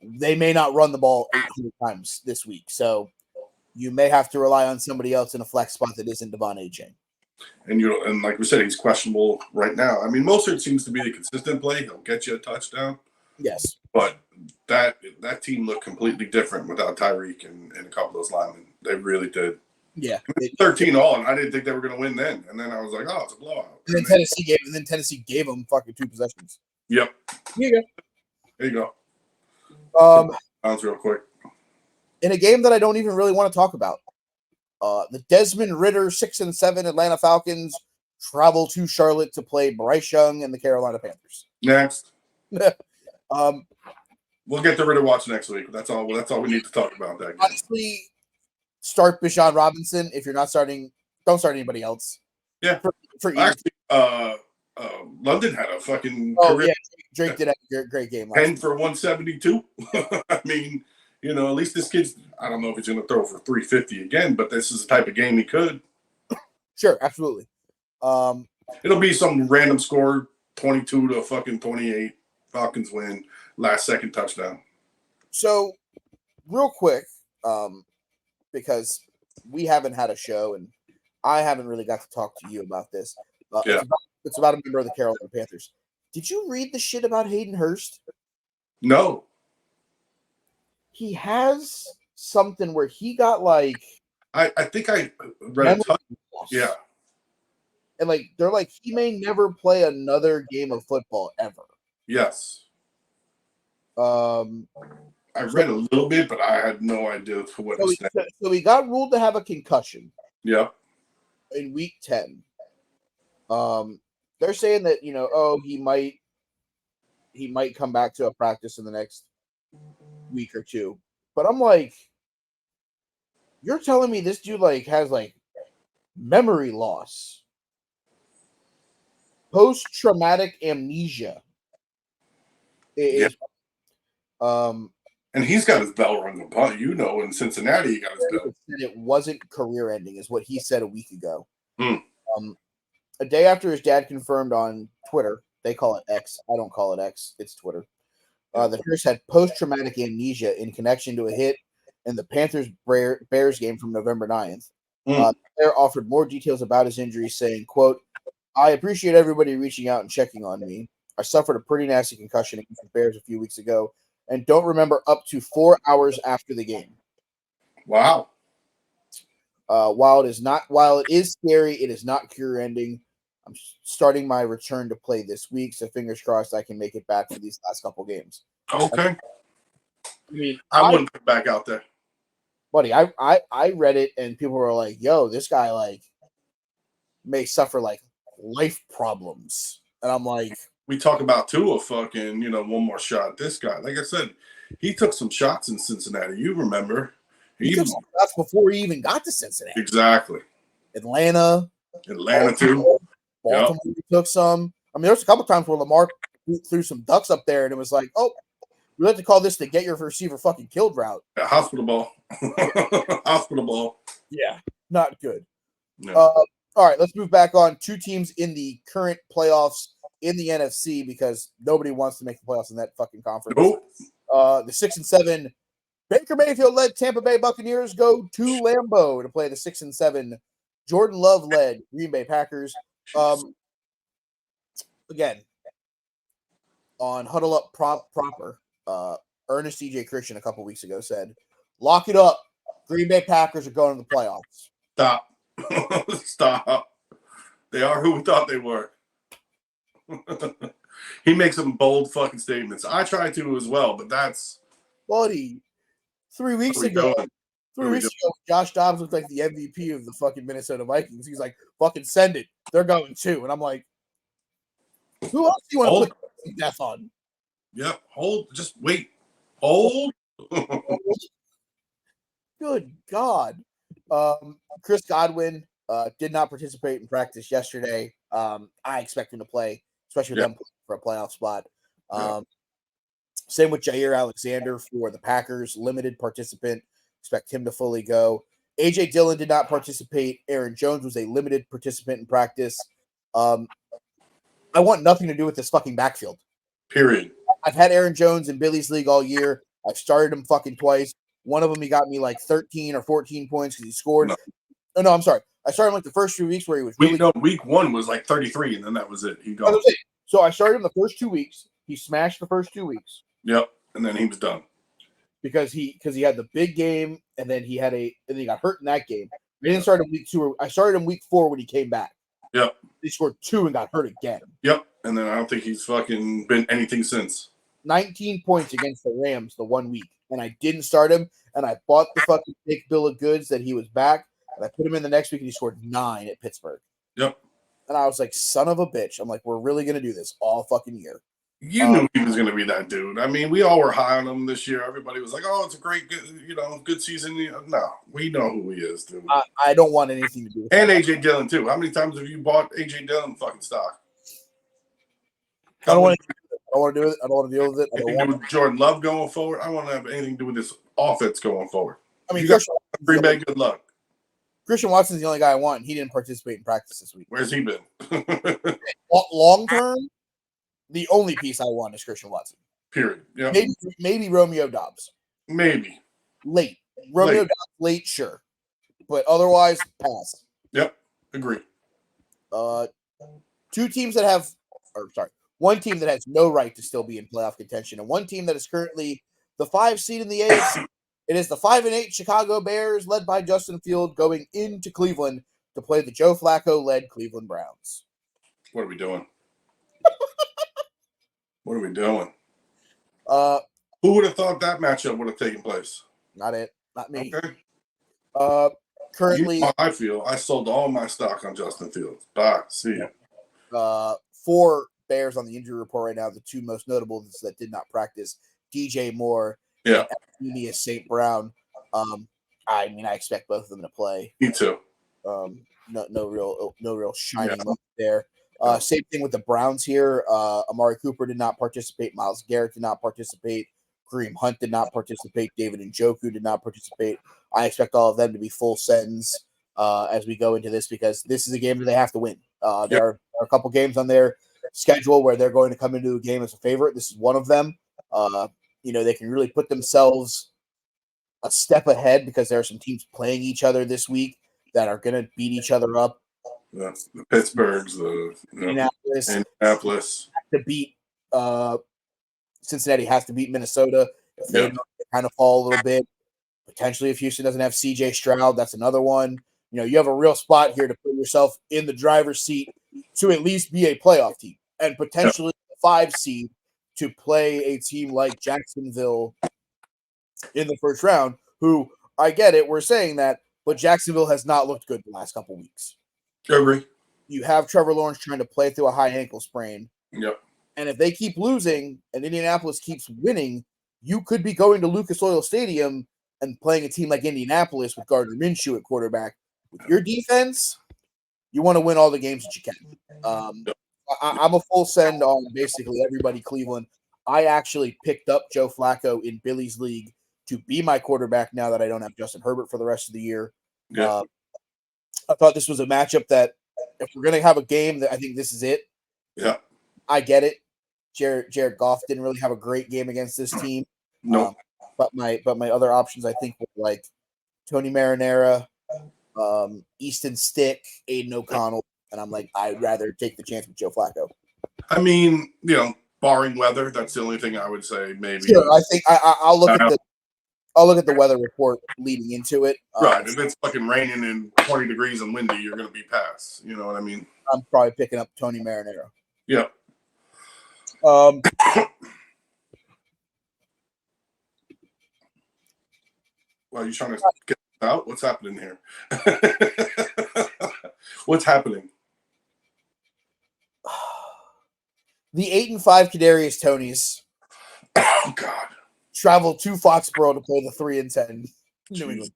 Speaker 1: they may not run the ball 800 times this week. So you may have to rely on somebody else in a flex spot that isn't Devon A-Chain.
Speaker 2: And like we said, he's questionable right now. I mean, Mostert seems to be the consistent play. He'll get you a touchdown.
Speaker 1: Yes.
Speaker 2: But that team looked completely different without Tyreek and a couple of those linemen. They really did.
Speaker 1: Yeah.
Speaker 2: 13-all, and I didn't think they were going to win then. And then I was like, oh, it's a blowout.
Speaker 1: And then Tennessee gave them fucking 2 possessions.
Speaker 2: Yep.
Speaker 1: Here you go.
Speaker 2: There you go. Bounce real quick.
Speaker 1: In a game that I don't even really want to talk about, the Desmond Ridder 6-7 Atlanta Falcons travel to Charlotte to play Bryce Young and the Carolina Panthers.
Speaker 2: Next.
Speaker 1: We'll
Speaker 2: get to Ridder watch next week. That's all we need to talk about that game.
Speaker 1: Honestly, start Bijan Robinson. If you're not starting, don't start anybody else.
Speaker 2: Yeah.
Speaker 1: For
Speaker 2: actually, London had a fucking career.
Speaker 1: Yeah, Drake did have a great game.
Speaker 2: 10 for 172. I mean, at least this kid's, I don't know if he's going to throw for 350 again, but this is the type of game he could.
Speaker 1: Sure, absolutely.
Speaker 2: It'll be some random score, 22 to fucking 28. Falcons win, last second touchdown. So,
Speaker 1: real quick, because we haven't had a show and I haven't really got to talk to you about this. It's about a member of the Carolina Panthers. Did you read the shit about Hayden Hurst?
Speaker 2: No.
Speaker 1: He has something where he got like
Speaker 2: I think I read a touch. Yeah.
Speaker 1: And they're like he may never play another game of football ever.
Speaker 2: Yes. I read a little bit, but I had no idea what it said.
Speaker 1: So he got ruled to have a concussion.
Speaker 2: Yep.
Speaker 1: In week 10. They're saying that, he might come back to a practice in the next week or two. But I'm like, you're telling me this dude has memory loss, post-traumatic amnesia.
Speaker 2: And he's got his bell rung upon in Cincinnati he got his bell.
Speaker 1: It wasn't career ending, is what he said a week ago.
Speaker 2: A
Speaker 1: day after his dad confirmed on Twitter, they call it X. I don't call it X. It's Twitter. That Hurst had post-traumatic amnesia in connection to a hit in the Panthers-Bears game from November 9th. The player offered more details about his injury, saying, quote, I appreciate everybody reaching out and checking on me. I suffered a pretty nasty concussion against the Bears a few weeks ago and don't remember up to 4 hours after the game.
Speaker 2: Wow.
Speaker 1: While it is scary, it is not career-ending. I'm starting my return to play this week, so fingers crossed I can make it back for these last couple games.
Speaker 2: Okay. I wouldn't come back out there.
Speaker 1: Buddy, I read it, and people were like, yo, this guy, may suffer, life problems. And I'm like...
Speaker 2: We talk about Tua fucking, one more shot. This guy, like I said, he took some shots in Cincinnati. You remember.
Speaker 1: He took some shots before he even got to Cincinnati.
Speaker 2: Exactly.
Speaker 1: Atlanta
Speaker 2: too.
Speaker 1: Baltimore took some. I mean, there's a couple times where Lamar threw some ducks up there, and it was like, oh, we like to call this the get your receiver fucking killed route.
Speaker 2: Yeah, hospital ball. Hospital ball.
Speaker 1: Yeah, not good.
Speaker 2: No.
Speaker 1: All right, let's move back on. 2 teams in the current playoffs in the NFC because nobody wants to make the playoffs in that fucking conference.
Speaker 2: Nope.
Speaker 1: The 6-7 Baker Mayfield-led Tampa Bay Buccaneers go to Lambeau to play the 6-7 Jordan Love-led Green Bay Packers. Again, on Huddle Up Proper, Ernest DJ Christian a couple weeks ago said, lock it up. Green Bay Packers are going to the playoffs.
Speaker 2: Stop. Stop. They are who we thought they were. He makes some bold fucking statements. I try to as well, but that's...
Speaker 1: Buddy, 3 weeks ago, Josh Dobbs looked like the MVP of the fucking Minnesota Vikings. He's like, fucking send it. They're going too. And I'm like, who else do you want to put death on?
Speaker 2: Yep. Hold. Just wait. Hold.
Speaker 1: Good God. Chris Godwin did not participate in practice yesterday. I expect him to play, especially with them for a playoff spot. Same with Jair Alexander for the Packers, limited participant. Expect him to fully go. AJ Dillon did not participate. Aaron Jones was a limited participant in practice. I want nothing to do with this fucking backfield.
Speaker 2: Period.
Speaker 1: I've had Aaron Jones in Billy's league all year. I've started him fucking twice. One of them, he got me like 13 or 14 points because he scored.
Speaker 2: No.
Speaker 1: Oh, no, I'm sorry. I started him like the first 2 weeks where he was really
Speaker 2: No, week 1 was like 33, and then that was it. He gone.
Speaker 1: So I started him the first 2 weeks. He smashed the first 2 weeks.
Speaker 2: Yep, and then he was done.
Speaker 1: Because he had the big game, and then he got hurt in that game. I didn't start him week 2. I started him week 4 when he came back.
Speaker 2: Yep.
Speaker 1: He scored 2 and got hurt again.
Speaker 2: Yep, and then I don't think he's fucking been anything since.
Speaker 1: 19 points against the Rams the 1 week, and I didn't start him, and I bought the fucking fake bill of goods that he was back, and I put him in the next week, and he scored 9 at Pittsburgh.
Speaker 2: Yep.
Speaker 1: And I was like, son of a bitch. I'm like, we're really going to do this all fucking year.
Speaker 2: You knew he was going to be that dude. I mean, we all were high on him this year. Everybody was like, "Oh, it's a great, good season." No, we know who he is, dude.
Speaker 1: I don't want anything to do with
Speaker 2: and that. AJ Dillon too. How many times have you bought AJ Dillon fucking stock?
Speaker 1: I don't want to do it. I don't want to deal with it.
Speaker 2: Anything to do with Jordan Love going forward? I want to have anything to do with this offense going forward.
Speaker 1: I mean,
Speaker 2: Green Bay, good luck.
Speaker 1: Christian Watson's the only guy I want. And he didn't participate in practice this week.
Speaker 2: Where's he been?
Speaker 1: Long term, the only piece I want is Christian Watson.
Speaker 2: Period. Yeah.
Speaker 1: Maybe Romeo Doubs.
Speaker 2: Maybe.
Speaker 1: Late. Romeo Doubs late, sure. But otherwise, pass.
Speaker 2: Yep. Agree.
Speaker 1: One team that has no right to still be in playoff contention, and one team that is currently the 5 seed in the AFC. It is the 5-8 Chicago Bears, led by Justin Field, going into Cleveland to play the Joe Flacco-led Cleveland Browns.
Speaker 2: What are we doing? What are we doing? Who would have thought that matchup would have taken place?
Speaker 1: Not me.
Speaker 2: Okay.
Speaker 1: Currently,
Speaker 2: you know how I feel. I sold all my stock on Justin Fields. Bye. See ya.
Speaker 1: 4 Bears on the injury report right now. The 2 most notable that did not practice: DJ Moore,
Speaker 2: and
Speaker 1: Ephemius St. Brown. I expect both of them to play.
Speaker 2: Me too.
Speaker 1: No real shining moment there. Same thing with the Browns here. Amari Cooper did not participate. Myles Garrett did not participate. Kareem Hunt did not participate. David Njoku did not participate. I expect all of them to be full sends as we go into this, because this is a game that they have to win. There are a couple games on their schedule where they're going to come into a game as a favorite. This is one of them. They can really put themselves a step ahead because there are some teams playing each other this week that are going to beat each other up.
Speaker 2: The Pittsburghs, Indianapolis.
Speaker 1: To beat Cincinnati has to beat Minnesota. If they kind of fall a little bit, potentially if Houston doesn't have CJ Stroud, that's another one. You have a real spot here to put yourself in the driver's seat to at least be a playoff team and potentially a 5 seed to play a team like Jacksonville in the first round, who, I get it, we're saying that, but Jacksonville has not looked good the last couple weeks.
Speaker 2: I agree.
Speaker 1: You have Trevor Lawrence trying to play through a high ankle sprain.
Speaker 2: Yep.
Speaker 1: And if they keep losing and Indianapolis keeps winning, you could be going to Lucas Oil Stadium and playing a team like Indianapolis with Gardner Minshew at quarterback. With your defense, you want to win all the games that you can. I'm a full send on basically everybody Cleveland. I actually picked up Joe Flacco in Billy's league to be my quarterback now that I don't have Justin Herbert for the rest of the year.
Speaker 2: Yeah.
Speaker 1: I thought this was a matchup that if we're going to have a game, that I think this is it.
Speaker 2: Yeah.
Speaker 1: I get it. Jared Goff didn't really have a great game against this team.
Speaker 2: No.
Speaker 1: But my other options, I think, were like Tony Marinara, Easton Stick, Aiden O'Connell, and I'm like, I'd rather take the chance with Joe Flacco.
Speaker 2: I mean, barring weather, that's the only thing I would say. Maybe.
Speaker 1: Sure, I think I'll look at the weather report leading into it.
Speaker 2: Right. If it's fucking raining and 20 degrees and windy, you're going to be past. You know what I mean?
Speaker 1: I'm probably picking up Tony Marinara.
Speaker 2: Yeah. Well, you trying to get out? What's happening here? What's happening?
Speaker 1: The 8-5 Kadarius Tonys.
Speaker 2: Oh God.
Speaker 1: Traveled to Foxborough to play the 3-10 New England.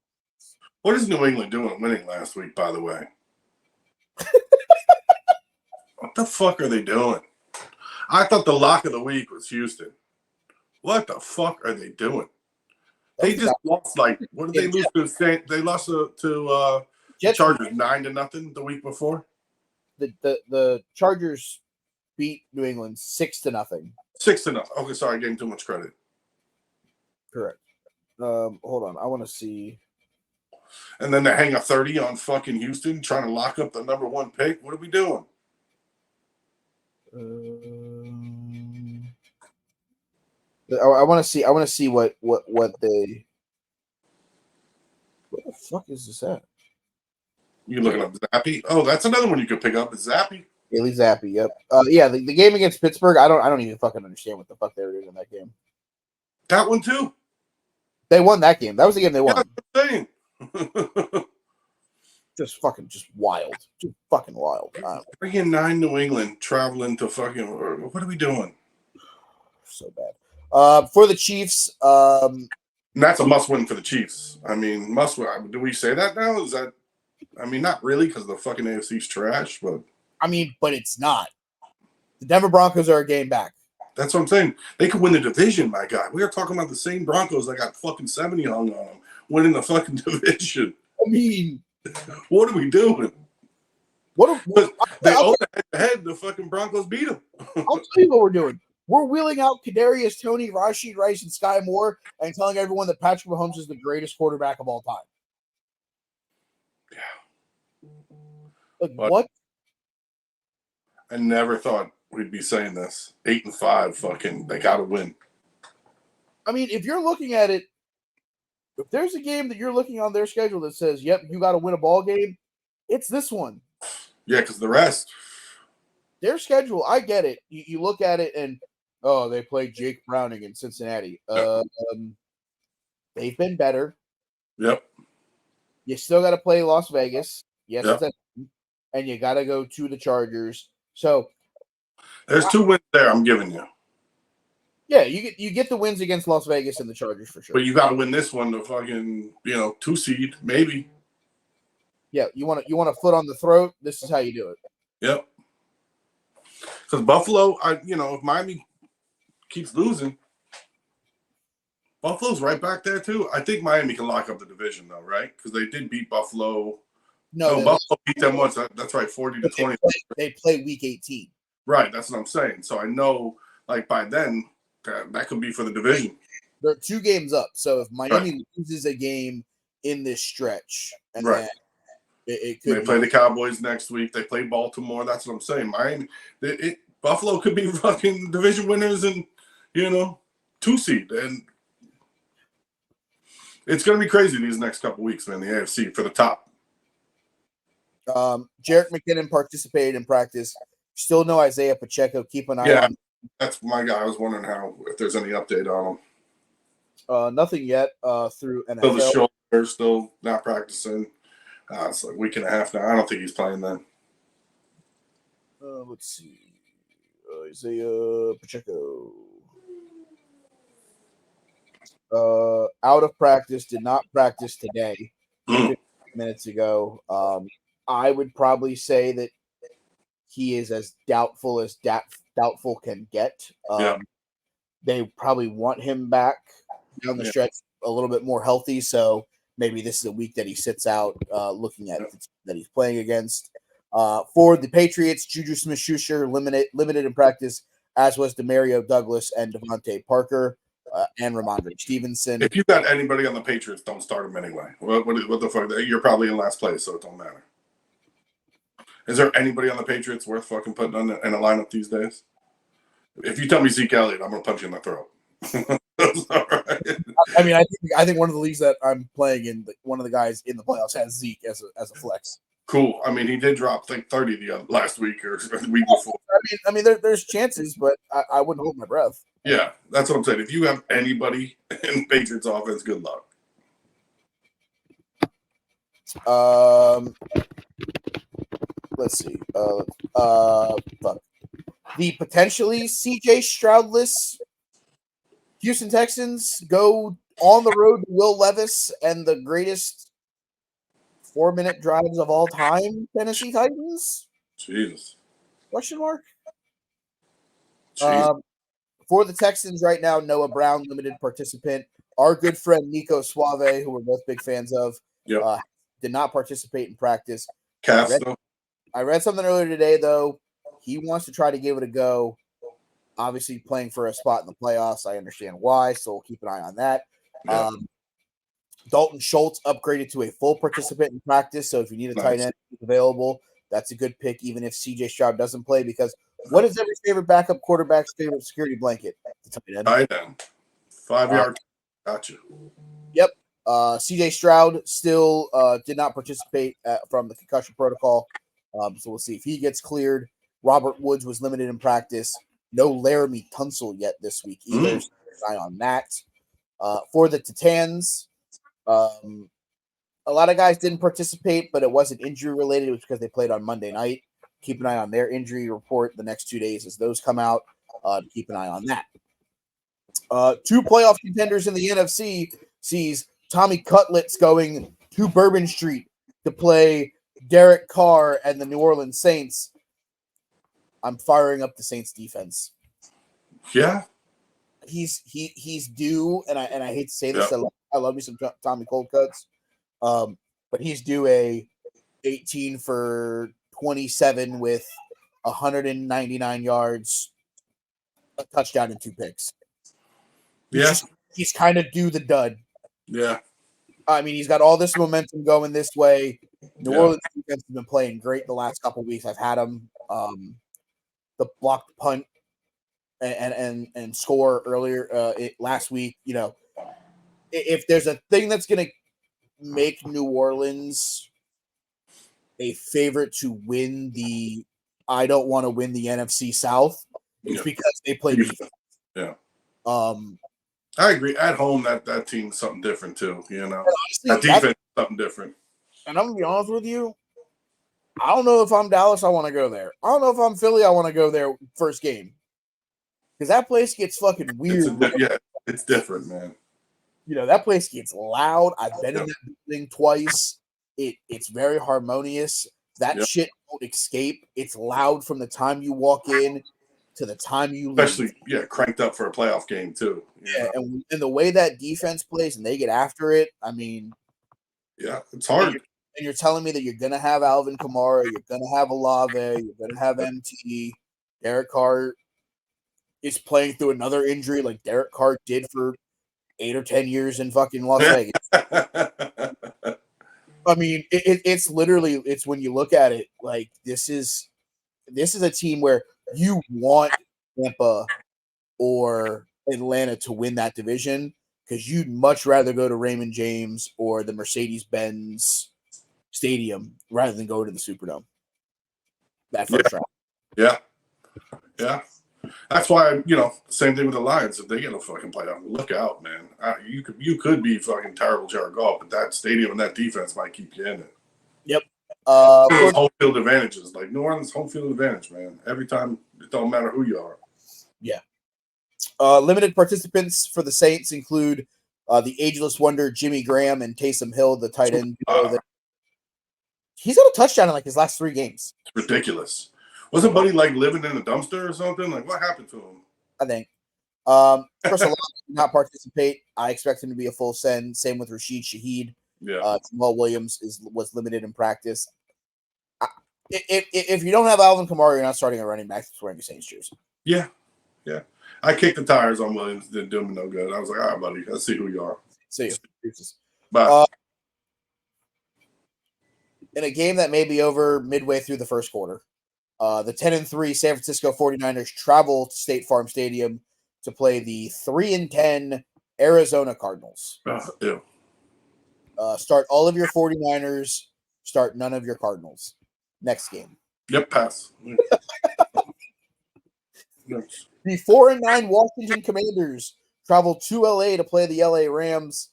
Speaker 2: What is New England doing winning last week, by the way? What the fuck are they doing? I thought the lock of the week was Houston. What the fuck are they doing? They just lost what did they lose to? They lost to Chargers 9-0 the week before.
Speaker 1: The Chargers beat New England 6-0.
Speaker 2: 6-0. Okay, sorry, I gave him too much credit.
Speaker 1: Correct. Hold on, I want to see.
Speaker 2: And then they hang a 30 on fucking Houston, trying to lock up the number 1 pick. What are we doing?
Speaker 1: I want to see. I want to see what they. What the fuck is this at?
Speaker 2: You looking up Zappy? Oh, that's another one you could pick up. Is Zappy?
Speaker 1: Haley Zappy. Yep. Yeah. The game against Pittsburgh. I don't even fucking understand what the fuck they were doing in that game.
Speaker 2: That one too.
Speaker 1: They won that game. That was the game they won.
Speaker 2: Yeah, that's what I'm saying.
Speaker 1: Just wild. Just fucking wild.
Speaker 2: 3-9 New England traveling to fucking. What are we doing?
Speaker 1: So bad. For the Chiefs.
Speaker 2: And that's a must-win for the Chiefs. I mean, must-win. Do we say that now? Is that? I mean, not really, because the fucking AFC's trash, but.
Speaker 1: I mean, but it's not. The Denver Broncos are a game back.
Speaker 2: That's what I'm saying. They could win the division, my God. We are talking about the same Broncos that got fucking 70 hung on them, winning the fucking division.
Speaker 1: I mean,
Speaker 2: what are we doing? They own head. The fucking Broncos beat them.
Speaker 1: I'll tell you what we're doing. We're wheeling out Kadarius Toney, Rashid Rice, and Sky Moore, and telling everyone that Patrick Mahomes is the greatest quarterback of all time.
Speaker 2: Yeah.
Speaker 1: What?
Speaker 2: I never thought we'd be saying this. 8-5, fucking, they got to win.
Speaker 1: I mean, if you're looking at it, if there's a game that you're looking on their schedule that says, "Yep, you got to win a ball game," it's this one.
Speaker 2: Yeah, because the rest,
Speaker 1: their schedule, I get it. You look at it and they played Jake Browning in Cincinnati. They've been better.
Speaker 2: Yep.
Speaker 1: You still got to play Las Vegas. Yes,
Speaker 2: yep.
Speaker 1: And you got to go to the Chargers. So
Speaker 2: there's 2 wins there. I'm giving you.
Speaker 1: Yeah, you get the wins against Las Vegas and the Chargers for sure.
Speaker 2: But you got to win this one to fucking 2 seed maybe.
Speaker 1: Yeah, you want a foot on the throat. This is how you do it.
Speaker 2: Yep. Because Buffalo, if Miami keeps losing, Buffalo's right back there too. I think Miami can lock up the division though, right? Because they did beat Buffalo. No, Buffalo beat them once. That's right, 40-20.
Speaker 1: They play week 18.
Speaker 2: Right, that's what I'm saying. So I know, by then, that could be for the division.
Speaker 1: They're 2 games up. So if Miami loses a game in this stretch, and then it could.
Speaker 2: They play the Cowboys next week. They play Baltimore. That's what I'm saying. Miami, Buffalo could be fucking division winners and 2 seed, and it's going to be crazy these next couple weeks, man. The AFC for the top.
Speaker 1: Jerick McKinnon participated in practice. Still no Isaiah Pacheco. Keep an eye on.
Speaker 2: That's my guy. I was wondering if there's any update on
Speaker 1: him. Nothing yet. Through NFL.
Speaker 2: Still the shoulder, still not practicing. It's like a week and a half now. I don't think he's playing then.
Speaker 1: Let's see. Isaiah Pacheco. Out of practice. Did not practice today. 15 minutes ago. I would probably say that he is as doubtful as doubtful can get. They probably want him back down the stretch a little bit more healthy. So maybe this is a week that he sits out, looking at that he's playing against. For the Patriots, Juju Smith-Schuster limited in practice, as was Demario Douglas and Devontae Parker and Ramondre Stevenson.
Speaker 2: If you got anybody on the Patriots, don't start them anyway. What the fuck? You're probably in last place, so it don't matter. Is there anybody on the Patriots worth fucking putting in a lineup these days? If you tell me Zeke Elliott, I'm going to punch you in the throat. That's all right.
Speaker 1: I mean, I think one of the leagues that I'm playing in, one of the guys in the playoffs has Zeke as a flex.
Speaker 2: Cool. I mean, he did drop 30 last week or the week before.
Speaker 1: I mean, there's chances, but I wouldn't hold my breath.
Speaker 2: Yeah, that's what I'm saying. If you have anybody in Patriots offense, good luck.
Speaker 1: Let's see. Fuck. The potentially CJ Stroudless Houston Texans go on the road to Will Levis and the greatest 4-minute drives of all time, Tennessee Titans?
Speaker 2: Jesus.
Speaker 1: Question mark? For the Texans right now, Noah Brown, limited participant. Our good friend Nico Suave, who we're both big fans of, did not participate in practice. I read something earlier today, though. He wants to try to give it a go. Obviously, playing for a spot in the playoffs. I understand why, so we'll keep an eye on that.
Speaker 2: Yeah.
Speaker 1: Dalton Schultz upgraded to a full participant in practice, so if you need a tight end available, that's a good pick, even if CJ Stroud doesn't play, because what is every favorite backup quarterback's favorite security blanket? The
Speaker 2: tight end. 5-yard. Gotcha.
Speaker 1: Yep. CJ Stroud still did not participate from the concussion protocol, so we'll see if he gets cleared. Robert Woods was limited in practice. No Laramie Tunsil yet this week either. So eye on that. For the Titans, a lot of guys didn't participate, but it wasn't injury related. It was because they played on Monday night. Keep an eye on their injury report the next 2 days as those come out. Keep an eye on that. Two playoff contenders in the NFC sees Tommy Cutlets going to Bourbon Street to play Derek Carr and the New Orleans Saints. I'm firing up the Saints defense.
Speaker 2: Yeah.
Speaker 1: He's due, and I hate to say this, I love me some Tommy Cold Cuts, but he's due a 18 for 27 with 199 yards, a touchdown, and 2 picks. He's kind of due the dud.
Speaker 2: Yeah.
Speaker 1: I mean, he's got all this momentum going this way. New Orleans defense has been playing great the last couple of weeks. I've had him. The blocked punt and score earlier last week. You know, if there's a thing that's going to make New Orleans a favorite to win I don't want to win the NFC South, it's because they play defense.
Speaker 2: Yeah. I agree. At home, that team's something different too. You know, honestly, that defense is something different.
Speaker 1: And I'm gonna be honest with you, I don't know if I'm Dallas, I want to go there. I don't know if I'm Philly, I want to go there first game because that place gets fucking weird.
Speaker 2: It's different, man.
Speaker 1: You know, that place gets loud. I've been in that building twice. It's very harmonious. That shit won't escape. It's loud from the time you walk in to the time you leave.
Speaker 2: Especially, cranked up for a playoff game, too.
Speaker 1: Yeah, and the way that defense plays and they get after it, I mean...
Speaker 2: Yeah, it's hard.
Speaker 1: And you're telling me that you're going to have Alvin Kamara, you're going to have Olave, you're going to have MT, Derek Carr is playing through another injury like Derek Carr did for 8 or 10 years in fucking Las Vegas. I mean, it's literally, it's when you look at it, like this is a team where you want Tampa or Atlanta to win that division because you'd much rather go to Raymond James or the Mercedes-Benz Stadium rather than go to the Superdome. That first round.
Speaker 2: Yeah. That's why, same thing with the Lions. If they get a fucking playoff, look out, man. You could be fucking terrible Jared Goff, but that stadium and that defense might keep you in it.
Speaker 1: Yep.
Speaker 2: Home field advantages. Like New Orleans home field advantage, man. Every time, it don't matter who you are.
Speaker 1: Yeah. Limited participants for the Saints include the ageless wonder Jimmy Graham and Taysom Hill, the tight end. He's got a touchdown in like his last 3 games.
Speaker 2: It's ridiculous. Wasn't Buddy like living in a dumpster or something? Like what happened to him?
Speaker 1: I think. Chris Olave did not participate. I expect him to be a full send. Same with Rashid Shaheed.
Speaker 2: Yeah.
Speaker 1: Jamal Williams was limited in practice. If you don't have Alvin Kamara, you're not starting a running back that's wearing a Saints jersey.
Speaker 2: Yeah. I kicked the tires on Williams. Didn't do him no good. I was like, all right, buddy, let's see who you are.
Speaker 1: See you.
Speaker 2: Bye.
Speaker 1: In a game that may be over midway through the first quarter, the 10-3 San Francisco 49ers travel to State Farm Stadium to play the 3-10 Arizona Cardinals. Start all of your 49ers, start none of your Cardinals. Next game.
Speaker 2: Yep, pass.
Speaker 1: The 4-9 Washington Commanders travel to LA to play the LA Rams.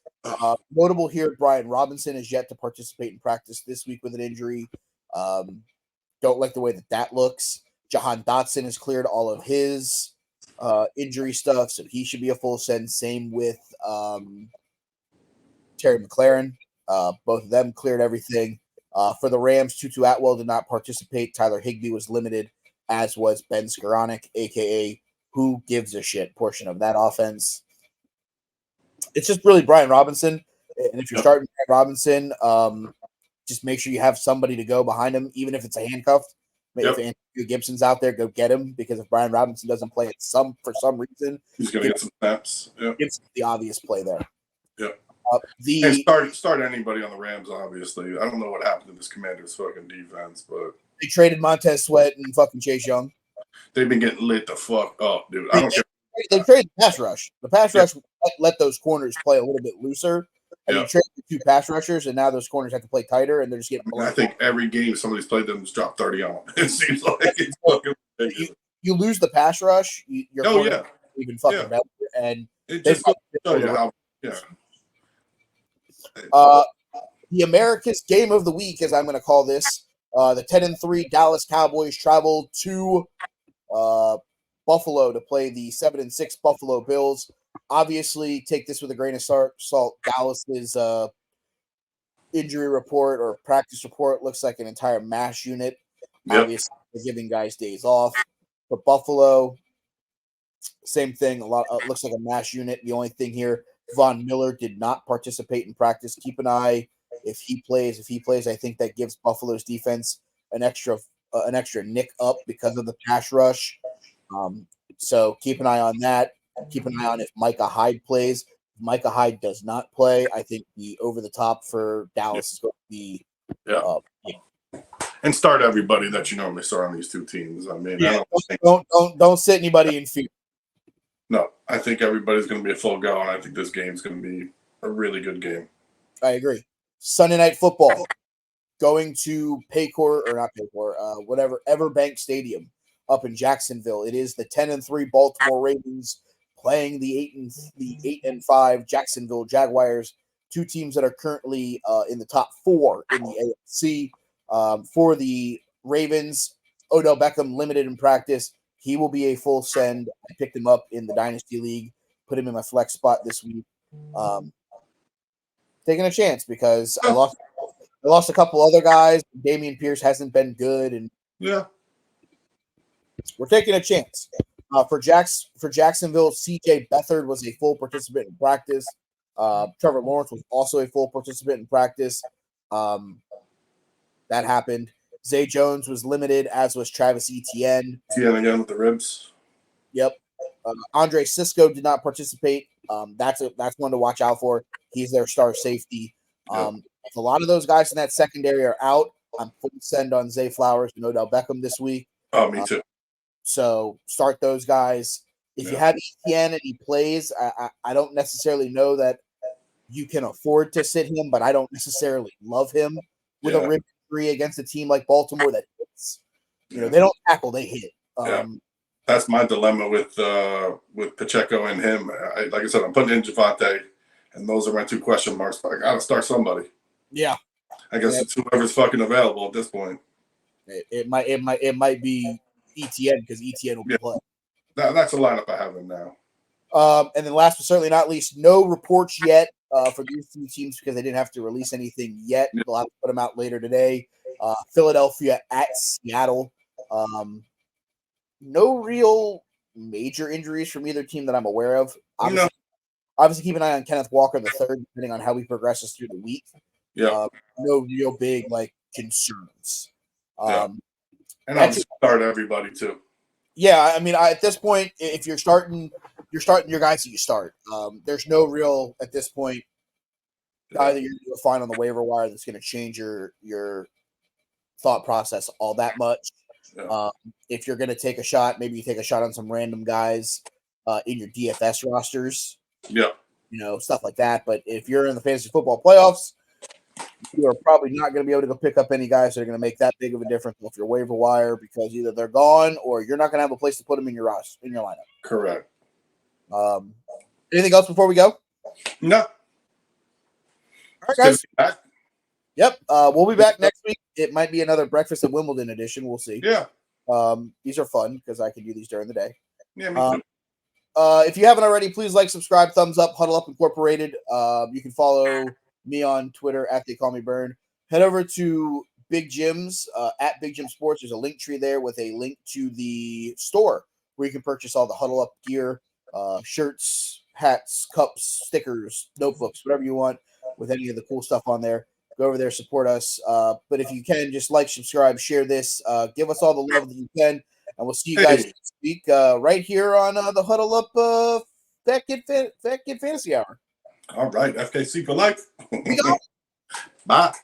Speaker 1: Notable here, Brian Robinson is yet to participate in practice this week with an injury. Don't like the way that looks. Jahan Dotson has cleared all of his injury stuff, so he should be a full send. Same with Terry McLaurin. Both of them cleared everything. For the Rams, Tutu Atwell did not participate. Tyler Higbee was limited, as was Ben Skoranek, a.k.a. who gives a shit portion of that offense. It's just really Brian Robinson. And if you're starting Brian Robinson, just make sure you have somebody to go behind him, even if it's a handcuff. If Andrew Gibson's out there, go get him, because if Brian Robinson doesn't play for some reason,
Speaker 2: he's going to get some snaps.
Speaker 1: It's the obvious play there.
Speaker 2: Yep.
Speaker 1: And
Speaker 2: start anybody on the Rams, obviously. I don't know what happened to this Commanders fucking defense, but
Speaker 1: they traded Montez Sweat and fucking Chase Young.
Speaker 2: They've been getting lit the fuck up, dude. I don't care.
Speaker 1: They traded the pass rush. The pass rush let those corners play a little bit looser. And you trade the 2 pass rushers, and now those corners have to play tighter, and they're just getting.
Speaker 2: I think every game somebody's played them just dropped 30 on them. It seems like it's fucking ridiculous.
Speaker 1: You lose the pass rush, you're even fucking better, and
Speaker 2: it just shows you how. Yeah.
Speaker 1: The America's Game of the Week, as I'm going to call this, the 10-3 Dallas Cowboys travel to Buffalo to play the 7-6 Buffalo Bills. Obviously, take this with a grain of salt. Dallas's injury report or practice report looks like an entire mash unit.
Speaker 2: Yep.
Speaker 1: Obviously, they're giving guys days off. But Buffalo, same thing. Looks like a mash unit. The only thing here, Von Miller did not participate in practice. Keep an eye if he plays. I think that gives Buffalo's defense an extra nick up because of the pass rush. So keep an eye on that. Keep an eye on if Micah Hyde plays. If Micah Hyde does not play, I think the over the top for Dallas is going to be.
Speaker 2: And start everybody that you normally start on these two teams. I mean,
Speaker 1: don't sit anybody in fear.
Speaker 2: No, I think everybody's going to be a full go, and I think this game's going to be a really good game.
Speaker 1: I agree. Sunday Night Football, going to Everbank Stadium up in Jacksonville. It is the 10-3 Baltimore Ravens playing the 8-5 Jacksonville Jaguars, 2 teams that are currently in the top 4 in the AFC. For the Ravens, Odell Beckham limited in practice. He will be a full send. I picked him up in the Dynasty League, put him in my flex spot this week. Taking a chance because I lost a couple other guys. Dameon Pierce hasn't been good, and we're taking a chance. For Jacksonville, C.J. Beathard was a full participant in practice. Trevor Lawrence was also a full participant in practice. That happened. Zay Jones was limited, as was Travis Etienne.
Speaker 2: Etienne again with the ribs.
Speaker 1: Yep. Andre Cisco did not participate. That's one to watch out for. He's their star safety. If a lot of those guys in that secondary are out, I'm putting send on Zay Flowers and Odell Beckham this week.
Speaker 2: Oh, me too.
Speaker 1: So start those guys. If you have Etienne and he plays, I don't necessarily know that you can afford to sit him, but I don't necessarily love him with a rib injury against a team like Baltimore that hits. They don't tackle, they hit.
Speaker 2: That's my dilemma with Pacheco and him. Like I said, I'm putting in Javonte, and those are my 2 question marks. But I got to start somebody. Yeah, I guess it's whoever's fucking available at this point.
Speaker 1: It might be Etienne because Etienne will be playing.
Speaker 2: That's a lineup I have him now.
Speaker 1: And then last but certainly not least, no reports yet for these 2 teams because they didn't have to release anything yet. They'll have to put them out later today. Philadelphia at Seattle. No real major injuries from either team that I'm aware of. Obviously keep an eye on Kenneth Walker III, depending on how he progresses through the week. No real big concerns.
Speaker 2: And I'll just start everybody too.
Speaker 1: Yeah, I mean, at this point, if you're starting your guys that you start. There's no real at this point guy that you're going to find on the waiver wire that's going to change your thought process all that much. Yeah. If you're going to take a shot, maybe you take a shot on some random guys in your DFS rosters.
Speaker 2: Yeah,
Speaker 1: stuff like that. But if you're in the fantasy football playoffs, you are probably not going to be able to go pick up any guys that are going to make that big of a difference off your waiver wire because either they're gone or you're not going to have a place to put them in your roster, in your lineup.
Speaker 2: Correct.
Speaker 1: Anything else before we go?
Speaker 2: No.
Speaker 1: All right, guys. Yep. We'll be back next week. It might be another Breakfast at Wimbledon edition. We'll see.
Speaker 2: Yeah.
Speaker 1: These are fun because I can do these during the day.
Speaker 2: Yeah, me too.
Speaker 1: If you haven't already, please like, subscribe, thumbs up, Huddle Up Incorporated. You can follow me on Twitter at They Call Me Burn. Head over to Big Jim's at Big Jim Sports. There's a link tree there with a link to the store where you can purchase all the Huddle Up gear, shirts, hats, cups, stickers, notebooks, whatever you want with any of the cool stuff on there. Go over there, support us. But if you can, just like, subscribe, share this. Give us all the love that you can. And we'll see you guys next week right here on the Huddle Up Fat Kid Fantasy Hour.
Speaker 2: All right, FKC for life.
Speaker 1: We go.
Speaker 2: Bye.